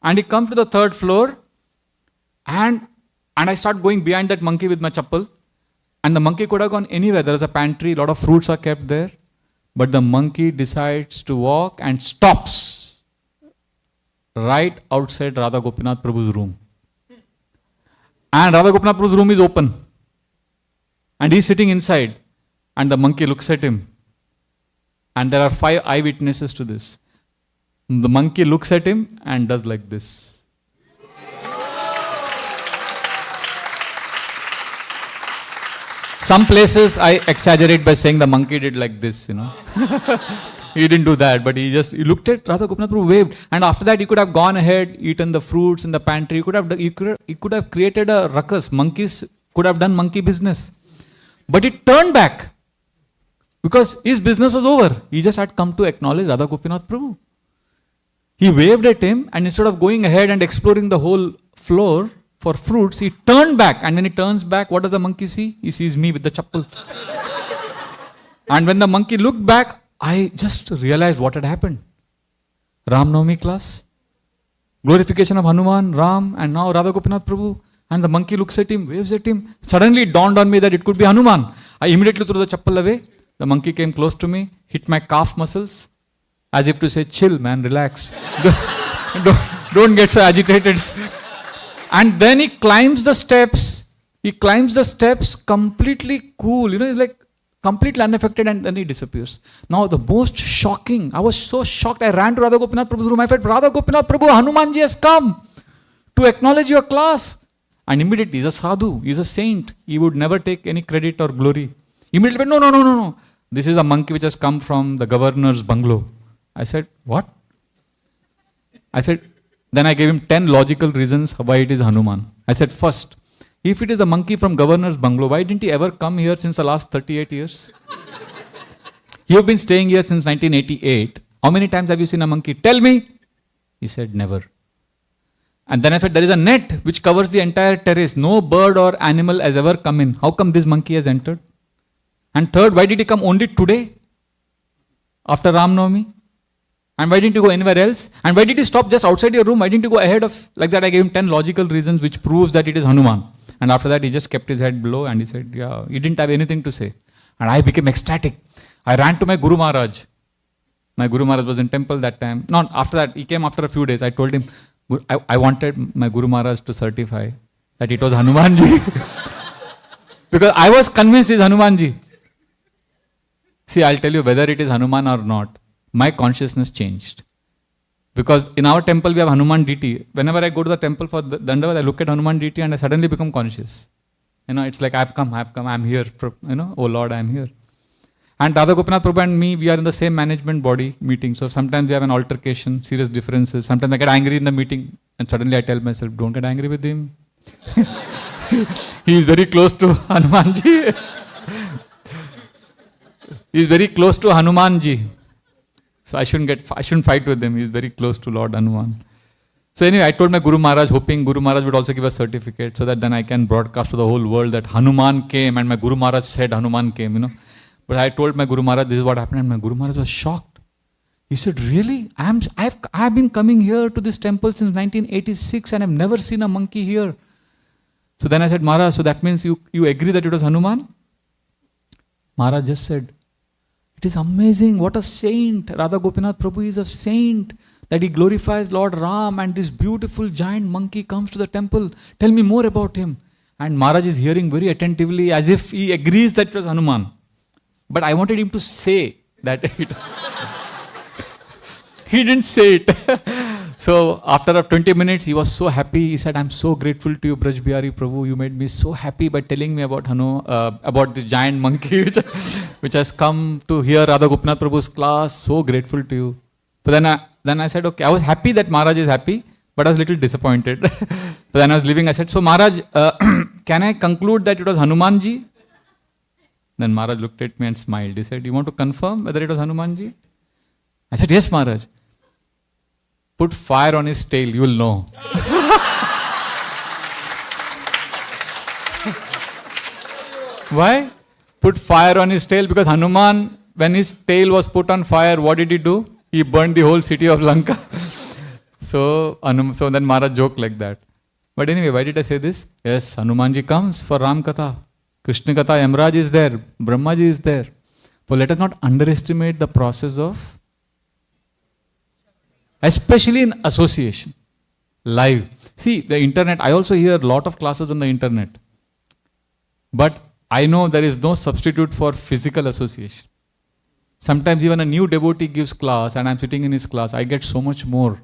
and he comes to the 3rd floor, and And I start going behind that monkey with my chappal. And the monkey could have gone anywhere. There is a pantry, a lot of fruits are kept there. But the monkey decides to walk and stops right outside Radha Gopinath Prabhu's room. And Radha Gopinath Prabhu's room is open. And he's sitting inside. And the monkey looks at him. And there are 5 eyewitnesses to this. The monkey looks at him and does like this. Some places I exaggerate by saying the monkey did like this, He didn't do that, but he looked at Radha Gopinath Prabhu, waved. And after that, he could have gone ahead, eaten the fruits in the pantry. He could have created a ruckus. Monkeys could have done monkey business. But he turned back. Because his business was over. He just had come to acknowledge Radha Gopinath Prabhu. He waved at him, and instead of going ahead and exploring the whole floor for fruits, he turned back. And when he turns back, what does the monkey see? He sees me with the chappal. And when the monkey looked back, I just realized what had happened. Ram Navami class, glorification of Hanuman, Ram, and now Radha Gopinath Prabhu. And the monkey looks at him, waves at him. Suddenly it dawned on me that it could be Hanuman. I immediately threw the chappal away. The monkey came close to me, hit my calf muscles, as if to say, chill man, relax. Don't get so agitated. And then he climbs the steps. He climbs the steps completely cool. He's like completely unaffected, and then he disappears. Now the most shocking, I was so shocked. I ran to Radha Gopinath Prabhu's room. I said, Radha Gopinath Prabhu, Hanumanji has come to acknowledge your class. And immediately, he's a sadhu, he's a saint. He would never take any credit or glory. Immediately, no. This is a monkey which has come from the governor's bungalow. I said, what? Then I gave him 10 logical reasons why it is Hanuman. I said, first, if it is a monkey from governor's bungalow, why didn't he ever come here since the last 38 years? You've been staying here since 1988. How many times have you seen a monkey? Tell me. He said, never. And then I said, there is a net which covers the entire terrace. No bird or animal has ever come in. How come this monkey has entered? And third, why did he come only today? After Ram Navami? And why didn't you go anywhere else? And why did he stop just outside your room? Why didn't you go ahead of, like that? I gave him 10 logical reasons which proves that it is Hanuman. And after that, he just kept his head below and he said, yeah, he didn't have anything to say. And I became ecstatic. I ran to my Guru Maharaj. My Guru Maharaj was in temple that time. No, after that, he came after a few days. I told him, I wanted my Guru Maharaj to certify that it was Hanumanji. Because I was convinced it is Hanumanji. See, I'll tell you whether it is Hanuman or not. My consciousness changed. Because in our temple we have Hanuman deity. Whenever I go to the temple for Dandavat, I look at Hanuman deity and I suddenly become conscious. It's like I've come, I'm here. Oh Lord, I'm here. And Radha Gopinath Prabhu and me, we are in the same management body meeting. So sometimes we have an altercation, serious differences. Sometimes I get angry in the meeting and suddenly I tell myself, don't get angry with him. He is very close to Hanumanji. He is very close to Hanumanji. So I shouldn't fight with him. He is very close to Lord Hanuman. So anyway, I told my Guru Maharaj, hoping Guru Maharaj would also give a certificate so that then I can broadcast to the whole world that Hanuman came, and my Guru Maharaj said Hanuman came, But I told my Guru Maharaj, this is what happened, and my Guru Maharaj was shocked. He said, really? I've been coming here to this temple since 1986 and I've never seen a monkey here. So then I said, Maharaj, so that means you agree that it was Hanuman? Maharaj just said, it is amazing, what a saint. Radha Gopinath Prabhu is a saint, that he glorifies Lord Ram, and this beautiful giant monkey comes to the temple. Tell me more about him. And Maharaj is hearing very attentively as if he agrees that it was Hanuman. But I wanted him to say that he didn't say it. So after 20 minutes, he was so happy. He said, I'm so grateful to you, Braj Bihari Prabhu. You made me so happy by telling me about this giant monkey which has come to hear Radha Gopinath Prabhu's class. So grateful to you. But then I said, okay, I was happy that Maharaj is happy, but I was a little disappointed. But then I was leaving, I said, so Maharaj, can I conclude that it was Hanumanji? Then Maharaj looked at me and smiled. He said, you want to confirm whether it was Hanumanji? I said, yes, Maharaj. Put fire on his tail, you will know. Why? Put fire on his tail, because Hanuman, when his tail was put on fire, what did he do? He burned the whole city of Lanka. So then Maharaj joked like that. But anyway, why did I say this? Yes, Hanumanji comes for Ram Katha. Krishna Katha, Yamraj is there. Brahmaji is there. So let us not underestimate the process of, especially in association, live. See, the internet, I also hear a lot of classes on the internet. But I know there is no substitute for physical association. Sometimes even a new devotee gives class and I'm sitting in his class, I get so much more.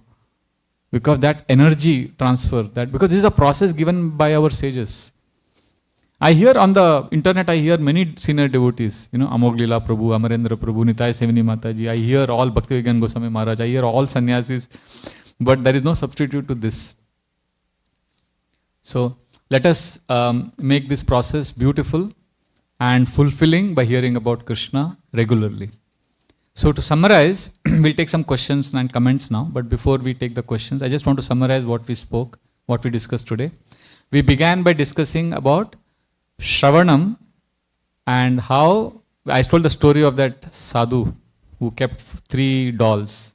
Because that energy transfer, because this is a process given by our sages. I hear on the internet, I hear many senior devotees, Amoglila Prabhu, Amarendra Prabhu, Nitai Sevini Mataji. I hear all Bhaktivedanta Goswami Maharaj. I hear all sannyasis. But there is no substitute to this. So let us make this process beautiful and fulfilling by hearing about Krishna regularly. So to summarize, we'll take some questions and comments now. But before we take the questions, I just want to summarize what we spoke, what we discussed today. We began by discussing about Shravanam and how I told the story of that sadhu who kept 3 dolls.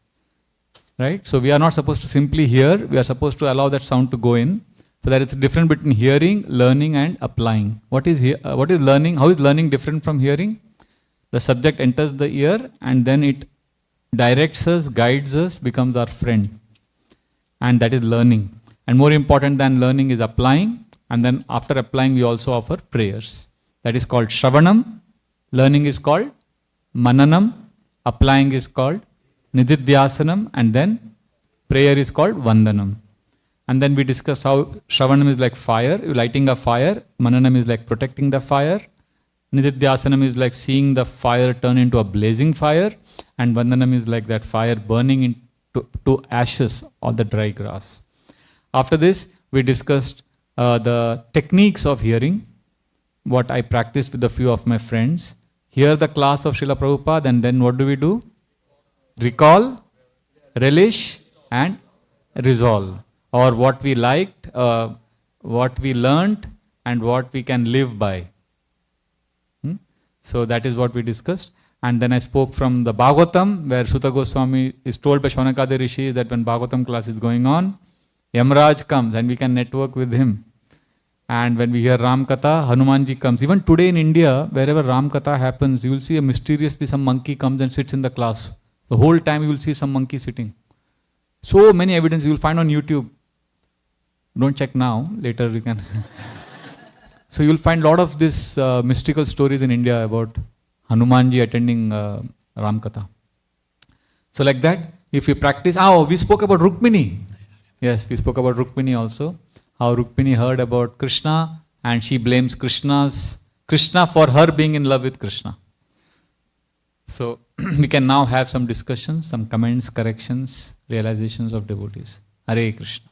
Right? So we are not supposed to simply hear, we are supposed to allow that sound to go in. So there is a difference between hearing, learning and applying. What is learning? How is learning different from hearing? The subject enters the ear and then it directs us, guides us, becomes our friend. And that is learning. And more important than learning is applying. And then after applying, we also offer prayers. That is called Shravanam. Learning is called Mananam. Applying is called Nididhyasanam. And then prayer is called Vandanam. And then we discussed how Shravanam is like fire, you're lighting a fire. Mananam is like protecting the fire. Nididhyasanam is like seeing the fire turn into a blazing fire. And Vandanam is like that fire burning into ashes on the dry grass. After this, we discussed the techniques of hearing, what I practiced with a few of my friends. Hear the class of Srila Prabhupada and then what do? Recall, relish and resolve. Or what we liked, what we learnt and what we can live by. So that is what we discussed. And then I spoke from the Bhagavatam, where Sutta Goswami is told by Shaunakadi Rishi that when Bhagavatam class is going on, Yamraj comes and we can network with him. And when we hear Ram Katha, Hanumanji comes. Even today in India, wherever Ram Katha happens, you will see mysteriously some monkey comes and sits in the class. The whole time you will see some monkey sitting. So many evidence you will find on YouTube. Don't check now, later you can. So you will find a lot of these mystical stories in India about Hanumanji attending Ram Katha. So like that, if you practice, we spoke about Rukmini. Yes, we spoke about Rukmini also. How Rukmini heard about Krishna and she blames Krishna for her being in love with Krishna. So we can now have some discussions, some comments, corrections, realizations of devotees. Hare Krishna.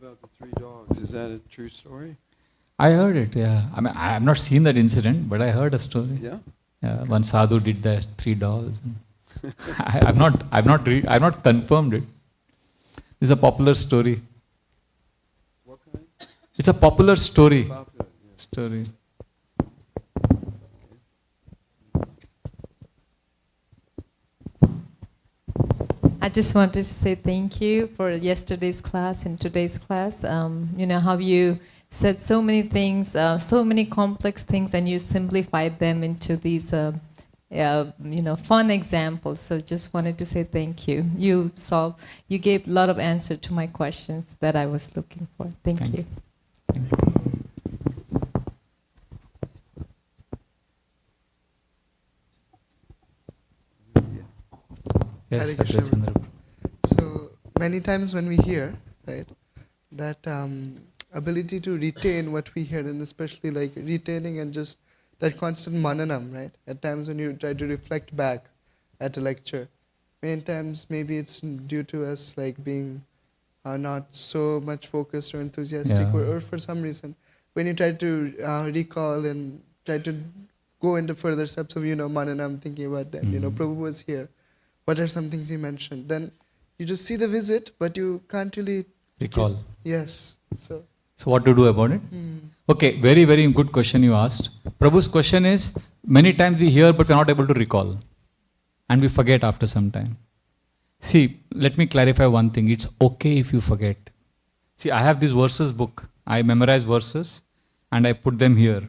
About the 3 dogs, is that a true story? I heard it, yeah. I mean, I have not seen that incident, but I heard a story. Yeah? One sadhu did that 3 dolls. I've not confirmed it. It's a popular story. What kind? It's a popular story. Popular, yeah. Story. I just wanted to say thank you for yesterday's class and today's class. How you said so many things, so many complex things, and you simplified them into these, fun examples. So just wanted to say thank you. You gave a lot of answer to my questions that I was looking for. Thank you. Thank you. Yes, so many times when we hear, right, that ability to retain what we hear, and especially like retaining and just that constant mananam, right? At times when you try to reflect back at a lecture, Many times maybe it's due to us like being not so much focused or enthusiastic, Yeah. or for some reason, when you try to recall and try to go into further steps of, Mananam, thinking about that, Prabhu was here, what are some things he mentioned? Then you just see the visit, but you can't really Recall. Yes. So what to do about it? Okay, very, very good question you asked. Prabhu's question is, many times we hear but we're not able to recall. And we forget after some time. See, let me clarify one thing. It's okay if you forget. See, I have this verses book. I memorize verses and I put them here.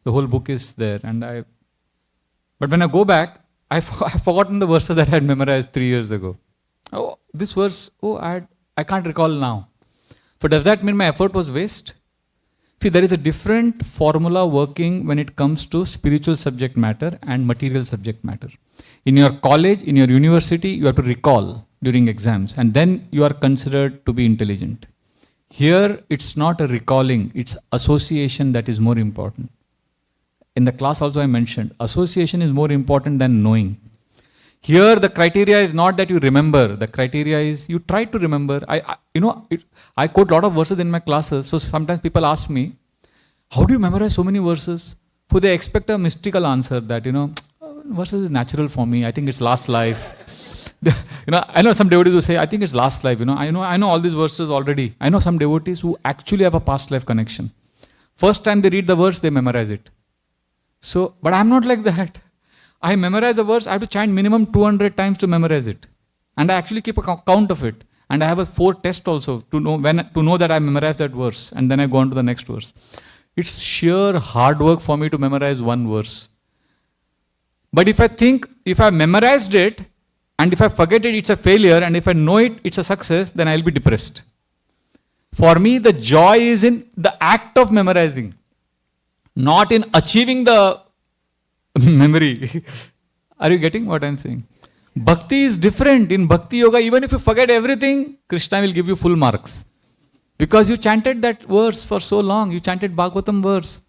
The whole book is there. But when I go back, I've forgotten the verses that I had memorized 3 years ago. Oh, this verse, I can't recall now. But does that mean my effort was waste? See, there is a different formula working when it comes to spiritual subject matter and material subject matter. In your college, in your university, you have to recall during exams, and then you are considered to be intelligent. Here, it's not a recalling, it's association that is more important. In the class also I mentioned, association is more important than knowing. Here, the criteria is not that you remember. The criteria is you try to remember. I quote a lot of verses in my classes. So sometimes people ask me, how do you memorize so many verses? So they expect a mystical answer that, verses is natural for me. I think it's last life. I know some devotees who say, I think it's last life. I know all these verses already. I know some devotees who actually have a past life connection. First time they read the verse, they memorize it. So, but I'm not like that. I memorize a verse, I have to chant minimum 200 times to memorize it. And I actually keep a count of it. And I have a 4 test also to know that I memorized that verse. And then I go on to the next verse. It's sheer hard work for me to memorize one verse. But if I memorized it, and if I forget it, it's a failure. And if I know it, it's a success, then I'll be depressed. For me, the joy is in the act of memorizing. Not in achieving the memory. Are you getting what I'm saying? Bhakti is different. In Bhakti Yoga, even if you forget everything, Krishna will give you full marks. Because you chanted that verse for so long. You chanted Bhagavatam verse.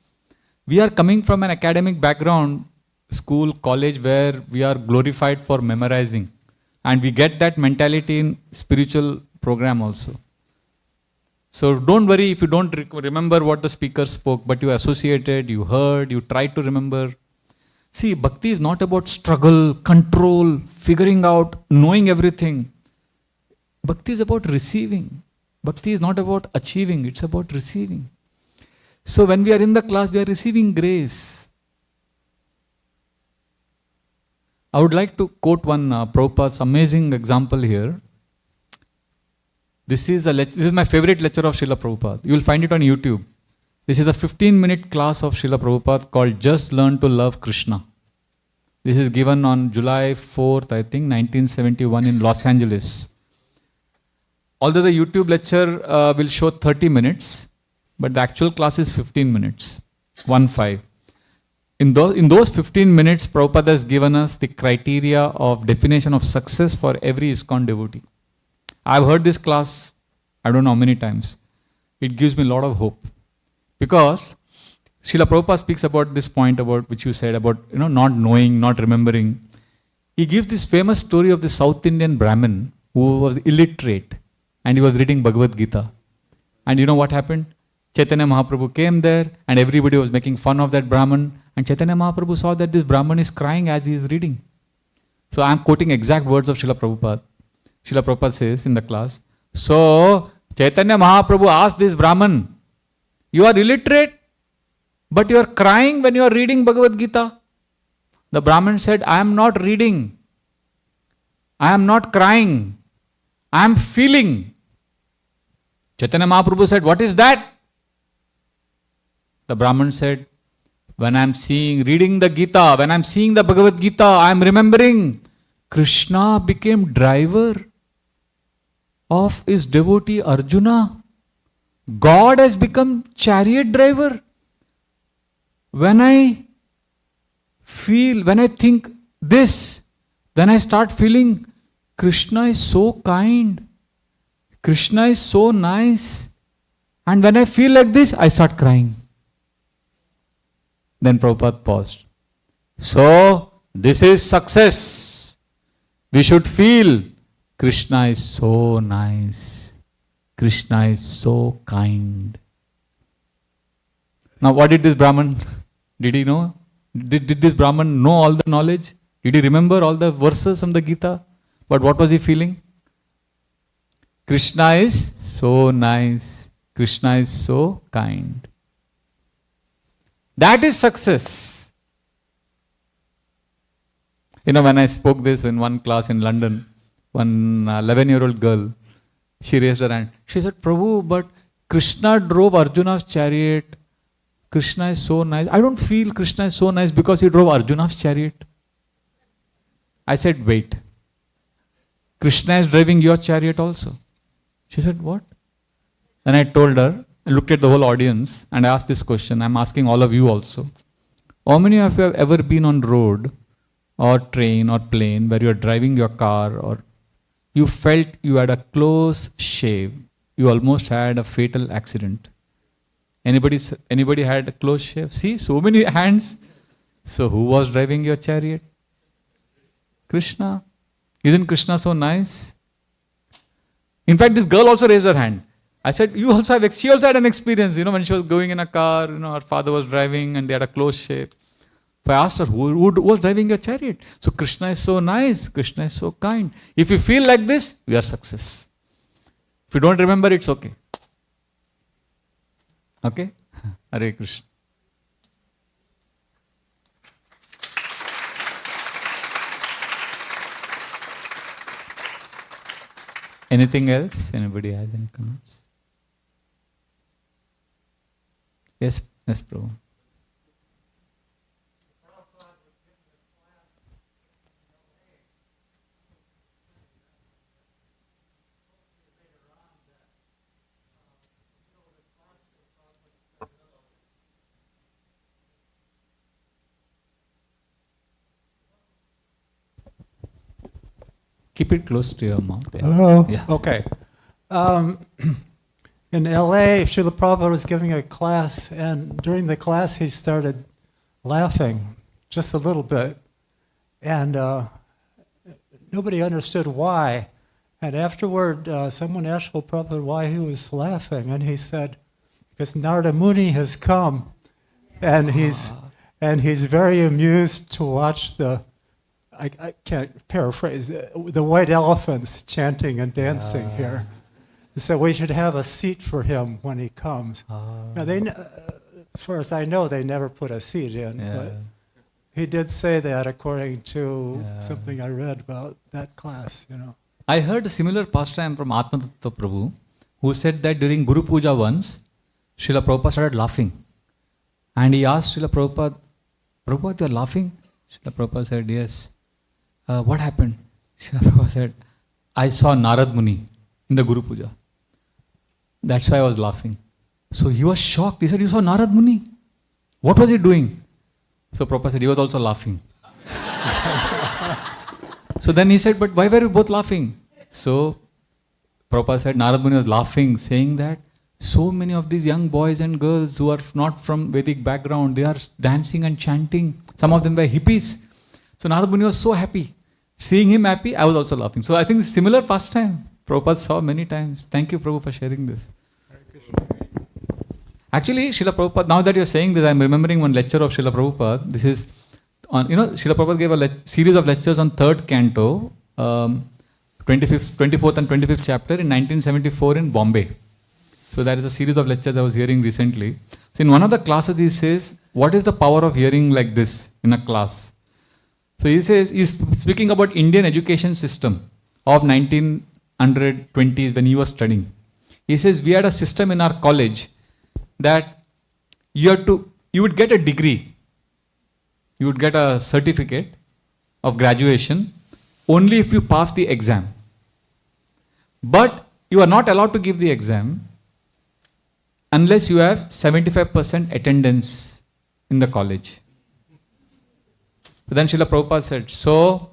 We are coming from an academic background, school, college, where we are glorified for memorizing. And we get that mentality in spiritual program also. So don't worry if you don't remember what the speaker spoke, but you associated, you heard, you tried to remember. See, bhakti is not about struggle, control, figuring out, knowing everything. Bhakti is about receiving. Bhakti is not about achieving, it's about receiving. So when we are in the class, we are receiving grace. I would like to quote one Prabhupada's amazing example here. This is my favorite lecture of Srila Prabhupada. You will find it on YouTube. This is a 15-minute class of Srila Prabhupada called Just Learn to Love Krishna. This is given on July 4th, I think, 1971 in Los Angeles. Although the YouTube lecture will show 30 minutes, but the actual class is 15 minutes, 1-5. In those 15 minutes, Prabhupada has given us the criteria of definition of success for every ISKCON devotee. I've heard this class, I don't know how many times. It gives me a lot of hope. Because Srila Prabhupada speaks about this point about which you said about not knowing, not remembering. He gives this famous story of the South Indian Brahmin who was illiterate and he was reading Bhagavad Gita. And you know what happened? Chaitanya Mahaprabhu came there and everybody was making fun of that Brahmin. And Chaitanya Mahaprabhu saw that this Brahmin is crying as he is reading. So I am quoting exact words of Srila Prabhupada. Srila Prabhupada says in the class, so Chaitanya Mahaprabhu asked this Brahman, you are illiterate, but you are crying when you are reading Bhagavad Gita. The Brahman said, I am not reading. I am not crying. I am feeling. Chaitanya Mahaprabhu said, what is that? The Brahman said, when I am reading the Gita, when I am seeing the Bhagavad Gita, I am remembering Krishna became driver of his devotee Arjuna. God has become chariot driver. When I think this, then I start feeling Krishna is so kind. Krishna is so nice. And when I feel like this, I start crying. Then Prabhupada paused. So, this is success. We should feel Krishna is so nice. Krishna is so kind. Now what did this Brahman, did he know? Did this Brahman know all the knowledge? Did he remember all the verses from the Gita? But what was he feeling? Krishna is so nice. Krishna is so kind. That is success. When I spoke this in one class in London, one 11-year-old girl, she raised her hand. She said, Prabhu, but Krishna drove Arjuna's chariot. Krishna is so nice. I don't feel Krishna is so nice because he drove Arjuna's chariot. I said, wait. Krishna is driving your chariot also. She said, what? Then I told her, I looked at the whole audience and I asked this question. I'm asking all of you also. How many of you have ever been on road or train or plane where you're driving your car or you felt you had a close shave? You almost had a fatal accident. Anybody had a close shave? See, so many hands. So who was driving your chariot? Krishna. Isn't Krishna so nice? In fact, this girl also raised her hand. I said, she also had an experience, when she was going in a car, her father was driving and they had a close shave. So I asked her, who was driving your chariot? So Krishna is so nice, Krishna is so kind. If you feel like this, you are success. If you don't remember, it's okay. Okay? Hare Krishna. Anything else? Anybody has any comments? Yes, Prabhu. Keep it close to your mouth. Yeah. Hello? Yeah. Okay. In LA, Srila Prabhupada was giving a class, and during the class he started laughing just a little bit. And nobody understood why. And afterward, someone asked Srila Prabhupada why he was laughing, and he said, because Narada Muni has come, and he's very amused to watch I can't paraphrase, the white elephants chanting and dancing here. So we should have a seat for him when he comes. Now as far as I know, they never put a seat in, but he did say that according to something I read about that class, I heard a similar pastime from Atmatattva Prabhu, who said that during Guru Puja once, Srila Prabhupada started laughing. And he asked Srila Prabhupada, Prabhupada, you're laughing? Srila Prabhupada said, yes. What happened? Srila Prabhupada said, I saw Narad Muni in the Guru Puja. That's why I was laughing. So he was shocked. He said, you saw Narad Muni? What was he doing? So Prabhupada said, he was also laughing. So then he said, but why were you both laughing? So Prabhupada said, Narad Muni was laughing, saying that so many of these young boys and girls who are not from Vedic background, they are dancing and chanting. Some of them were hippies. So Narad Muni was so happy. Seeing him happy, I was also laughing. So I think it's similar pastime. Prabhupada saw many times. Thank you, Prabhu, for sharing this. Actually, Srila Prabhupada, now that you're saying this, I'm remembering one lecture of Srila Prabhupada. This is on, Srila Prabhupada gave a series of lectures on 3rd canto, 24th and 25th chapter in 1974 in Bombay. So that is a series of lectures I was hearing recently. So in one of the classes he says, what is the power of hearing like this in a class? So he says, he's speaking about Indian education system of 1920s when he was studying. He says, we had a system in our college that you would get a degree, you would get a certificate of graduation only if you pass the exam. But you are not allowed to give the exam unless you have 75% attendance in the college. But then Srila Prabhupada said, so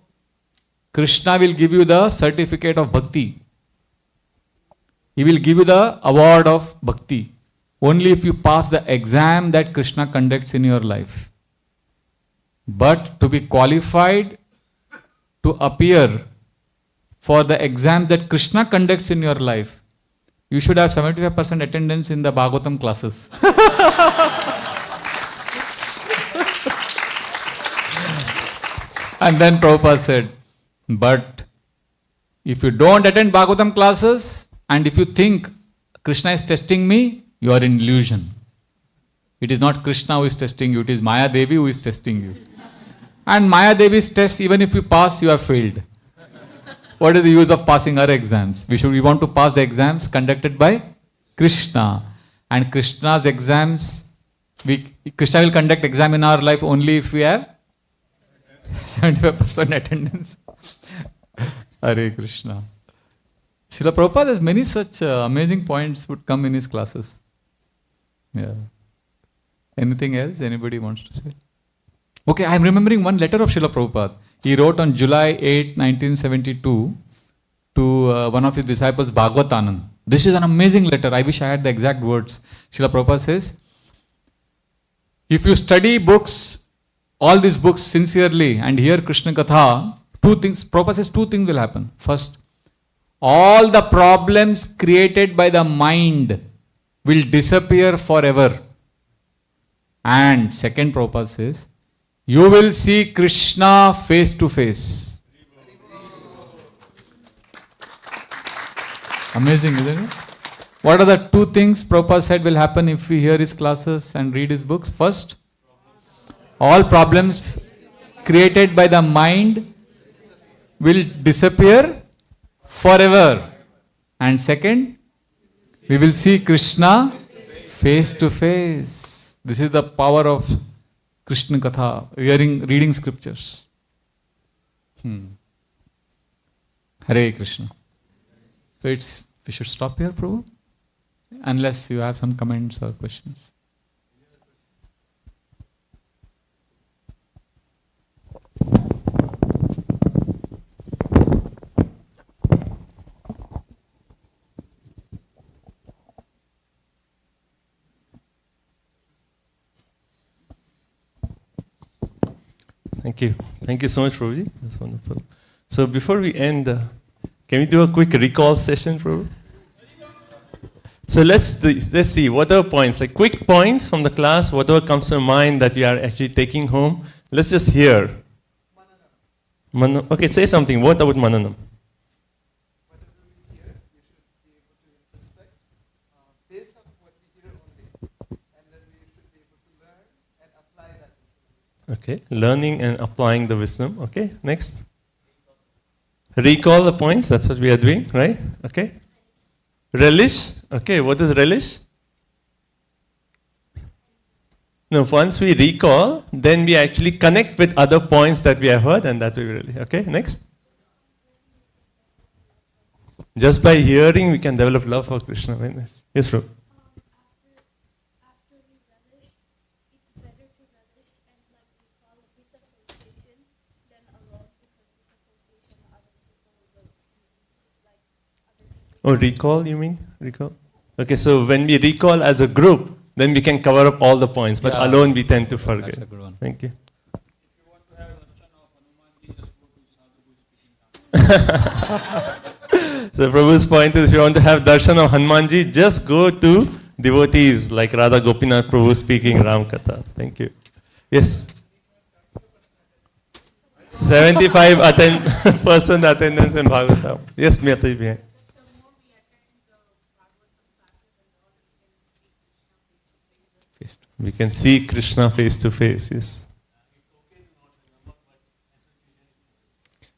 Krishna will give you the certificate of bhakti. He will give you the award of bhakti only if you pass the exam that Krishna conducts in your life. But to be qualified to appear for the exam that Krishna conducts in your life, you should have 75% attendance in the Bhagavatam classes. And then Prabhupada said, but if you don't attend Bhagavatam classes and if you think Krishna is testing me, you are in illusion. It is not Krishna who is testing you, it is Maya Devi who is testing you. And Maya Devi's test, even if you pass, you have failed. What is the use of passing our exams? We want to pass the exams conducted by Krishna. And Krishna's exams, Krishna will conduct exam in our life only if we have 75% attendance. Hare Krishna. Srila Prabhupada has many such amazing points would come in his classes. Yeah. Anything else anybody wants to say? Okay, I am remembering one letter of Srila Prabhupada. He wrote on July 8, 1972 to one of his disciples, Bhagavatanand. This is an amazing letter. I wish I had the exact words. Srila Prabhupada says, if you study books, all these books sincerely and hear Krishna Katha, Prabhupada says two things will happen. First, all the problems created by the mind will disappear forever. And second, Prabhupada says, you will see Krishna face to face. Amazing, isn't it? What are the two things Prabhupada said will happen if we hear his classes and read his books? First, all problems created by the mind will disappear forever. And second, we will see Krishna face to face. This is the power of Krishna Katha, reading scriptures. Hare Krishna. So we should stop here, Prabhu, unless you have some comments or questions. Thank you. Thank you so much, Prabhuji. That's wonderful. So before we end, can we do a quick recall session, Prabhu? So let's see, what are points, like quick points from the class, whatever comes to mind that you are actually taking home. Let's just hear. Mananam. Okay, say something. What about Mananam? Whatever we hear, we should be able to introspect based on what we hear only, and then we should be able to learn and apply that. Okay, learning and applying the wisdom. Okay, next. Recall the points, that's what we are doing, right? Okay. Relish. Okay, what is relish? No, once we recall, then we actually connect with other points that we have heard, and that will be relish. Okay, next. Just by hearing, we can develop love for Krishna. Very nice. Yes, Prabhu. After we relish, it's better to relish and like recall with association than alone, because with association other people will like other people. Oh, recall, you mean? Recall? Okay, so when we recall as a group, then we can cover up all the points, but Yeah. alone we tend to forget. That's a good one. Thank you. So Prabhu's point is, if you want to have darshan of Hanumanji, just go to devotees like Radha Gopinath Prabhu speaking Ram Katha. Thank you. Yes. 75% attendance in Bhagavatam. Yes, Mataji. We can see Krishna face to face. Yes.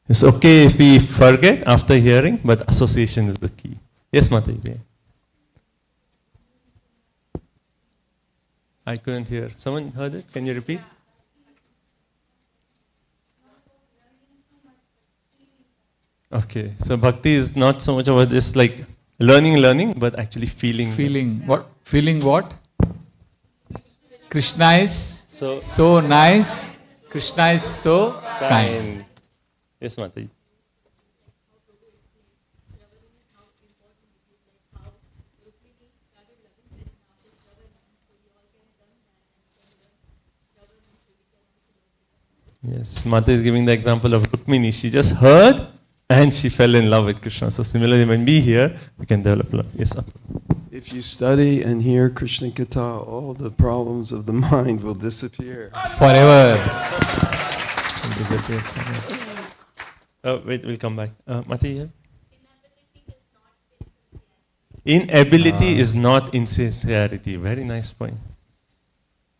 It's okay if we forget after hearing, but association is the key. Yes, Mataji. I couldn't hear. Someone heard it? Can you repeat? Okay, so bhakti is not so much about just like learning, but actually feeling. Feeling what? Feeling what? Krishna is So so nice. Krishna is so kind. Yes, Mataji. Yes, Mata is giving the example of Rukmini. She just heard and she fell in love with Krishna. So similarly, when we hear, we can develop love. Yes, sir. If you study and hear Krishna Katha, all the problems of the mind will disappear. Forever. Wait, we'll come back. Mati here? Inability is not insincerity. Very nice point.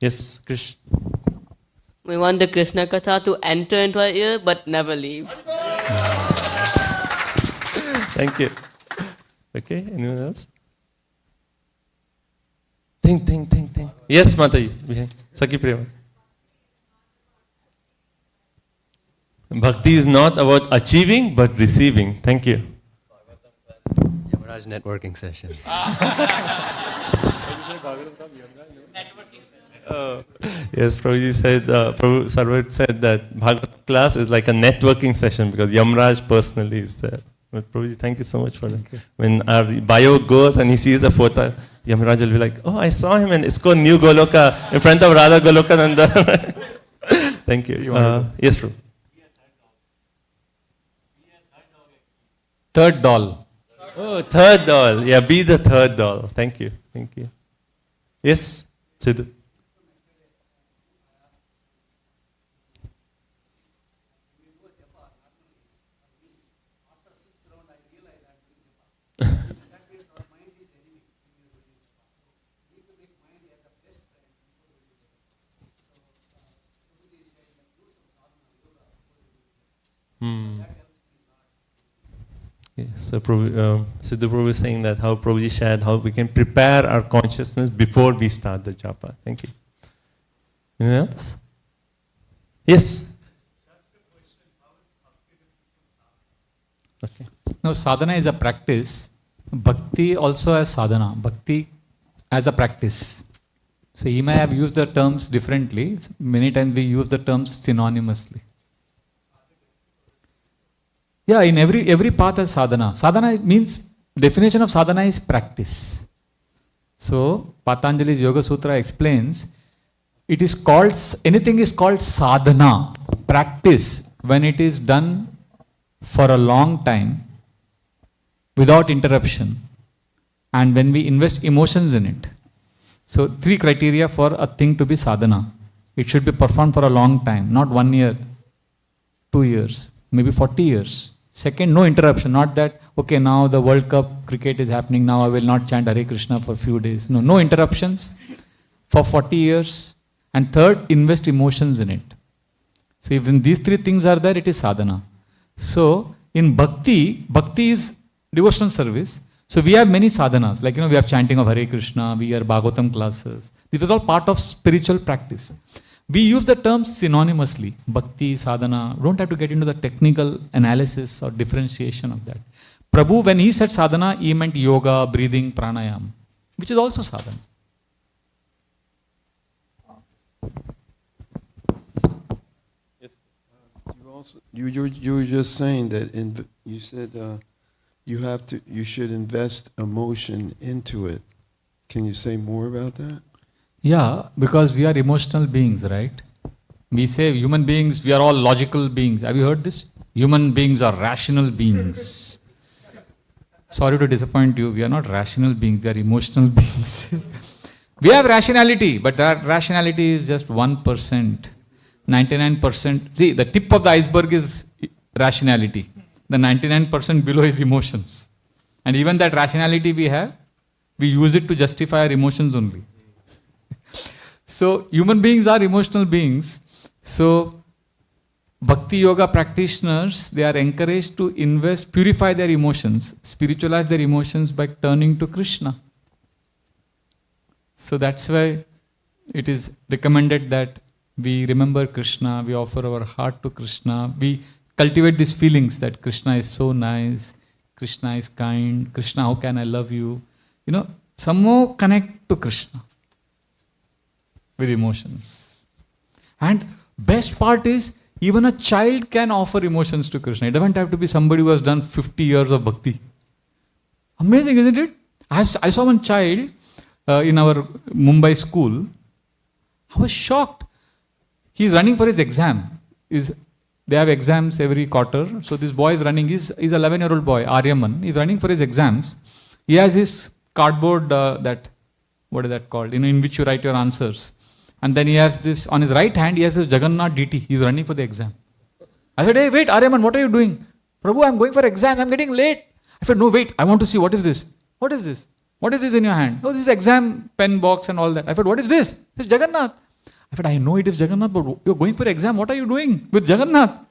Yes, Krish. We want the Krishna Katha to enter into our ear but never leave. Thank you. Okay, anyone else? Think. Yes, Mataji, behind. Sakhi Prema. Bhakti is not about achieving but receiving. Thank you. Yamaraj networking session. Yes, Prabhuji said, Prabhu Sarvat said that Bhagavad class is like a networking session because Yamraj personally is there. But Prabhuji, thank you so much for that. When our bio goes and he sees a photo, Yamraj will be like, oh, I saw him in ISKCON New Goloka in front of Radha Golokananda. Thank you. Yes, Prabhu. Third doll. Oh, third doll. Yeah, be the third doll. Thank you. Yes, Sidhu. Yeah, so Siddhu Prabhu is saying that how Prabhuji shared how we can prepare our consciousness before we start the japa. Thank you. Anyone else? Yes. Okay. No, sadhana is a practice. Bhakti also as sadhana. Bhakti as a practice. So he may have used the terms differently. Many times we use the terms synonymously. Yeah, in every path has sadhana. Sadhana means, definition of sadhana is practice. So, Patanjali's Yoga Sutra explains, it is called, anything is called sadhana, practice, when it is done for a long time, without interruption, and when we invest emotions in it. So, 3 criteria for a thing to be sadhana. It should be performed for a long time, not 1 year, 2 years, maybe 40 years. Second, no interruption. Not that, okay, now the World Cup cricket is happening, now I will not chant Hare Krishna for a few days. No interruptions for 40 years. And third, invest emotions in it. So even these 3 things are there, it is sadhana. So in bhakti is devotional service. So we have many sadhanas. Like, we have chanting of Hare Krishna, we are Bhagavatam classes. This is all part of spiritual practice. We use the terms synonymously, bhakti, sadhana. Don't have to get into the technical analysis or differentiation of that. Prabhu, when he said sadhana, he meant yoga, breathing, pranayam, which is also sadhana. You were just saying that you said you should invest emotion into it. Can you say more about that? Yeah, because we are emotional beings, right? We say human beings, we are all logical beings. Have you heard this? Human beings are rational beings. Sorry to disappoint you, we are not rational beings, we are emotional beings. We have rationality, but that rationality is just 1%. 99%, see, the tip of the iceberg is rationality. The 99% below is emotions. And even that rationality we have, we use it to justify our emotions only. So, human beings are emotional beings. So, Bhakti Yoga practitioners, they are encouraged to purify their emotions, spiritualize their emotions by turning to Krishna. So, that's why it is recommended that we remember Krishna, we offer our heart to Krishna, we cultivate these feelings that Krishna is so nice, Krishna is kind, Krishna, how can I love you? Somehow connect to Krishna with emotions. And best part is, even a child can offer emotions to Krishna. It doesn't have to be somebody who has done 50 years of bhakti. Amazing, isn't it? I saw one child in our Mumbai school. I was shocked. He is running for his exam. His they have exams every quarter. So this boy is running, he's 11-year-old boy, Aryaman. He's running for his exams. He has his cardboard, what is that called? In which you write your answers. And then he has this, on his right hand, he has this Jagannath DT. He's running for the exam. I said, hey, wait, Aryaman, what are you doing? Prabhu, I'm going for exam, I'm getting late. I said, no, wait, I want to see, what is this? What is this? What is this in your hand? Oh, this is exam pen box and all that. I said, what is this? It's Jagannath. I said, I know it is Jagannath, but you're going for exam. What are you doing with Jagannath?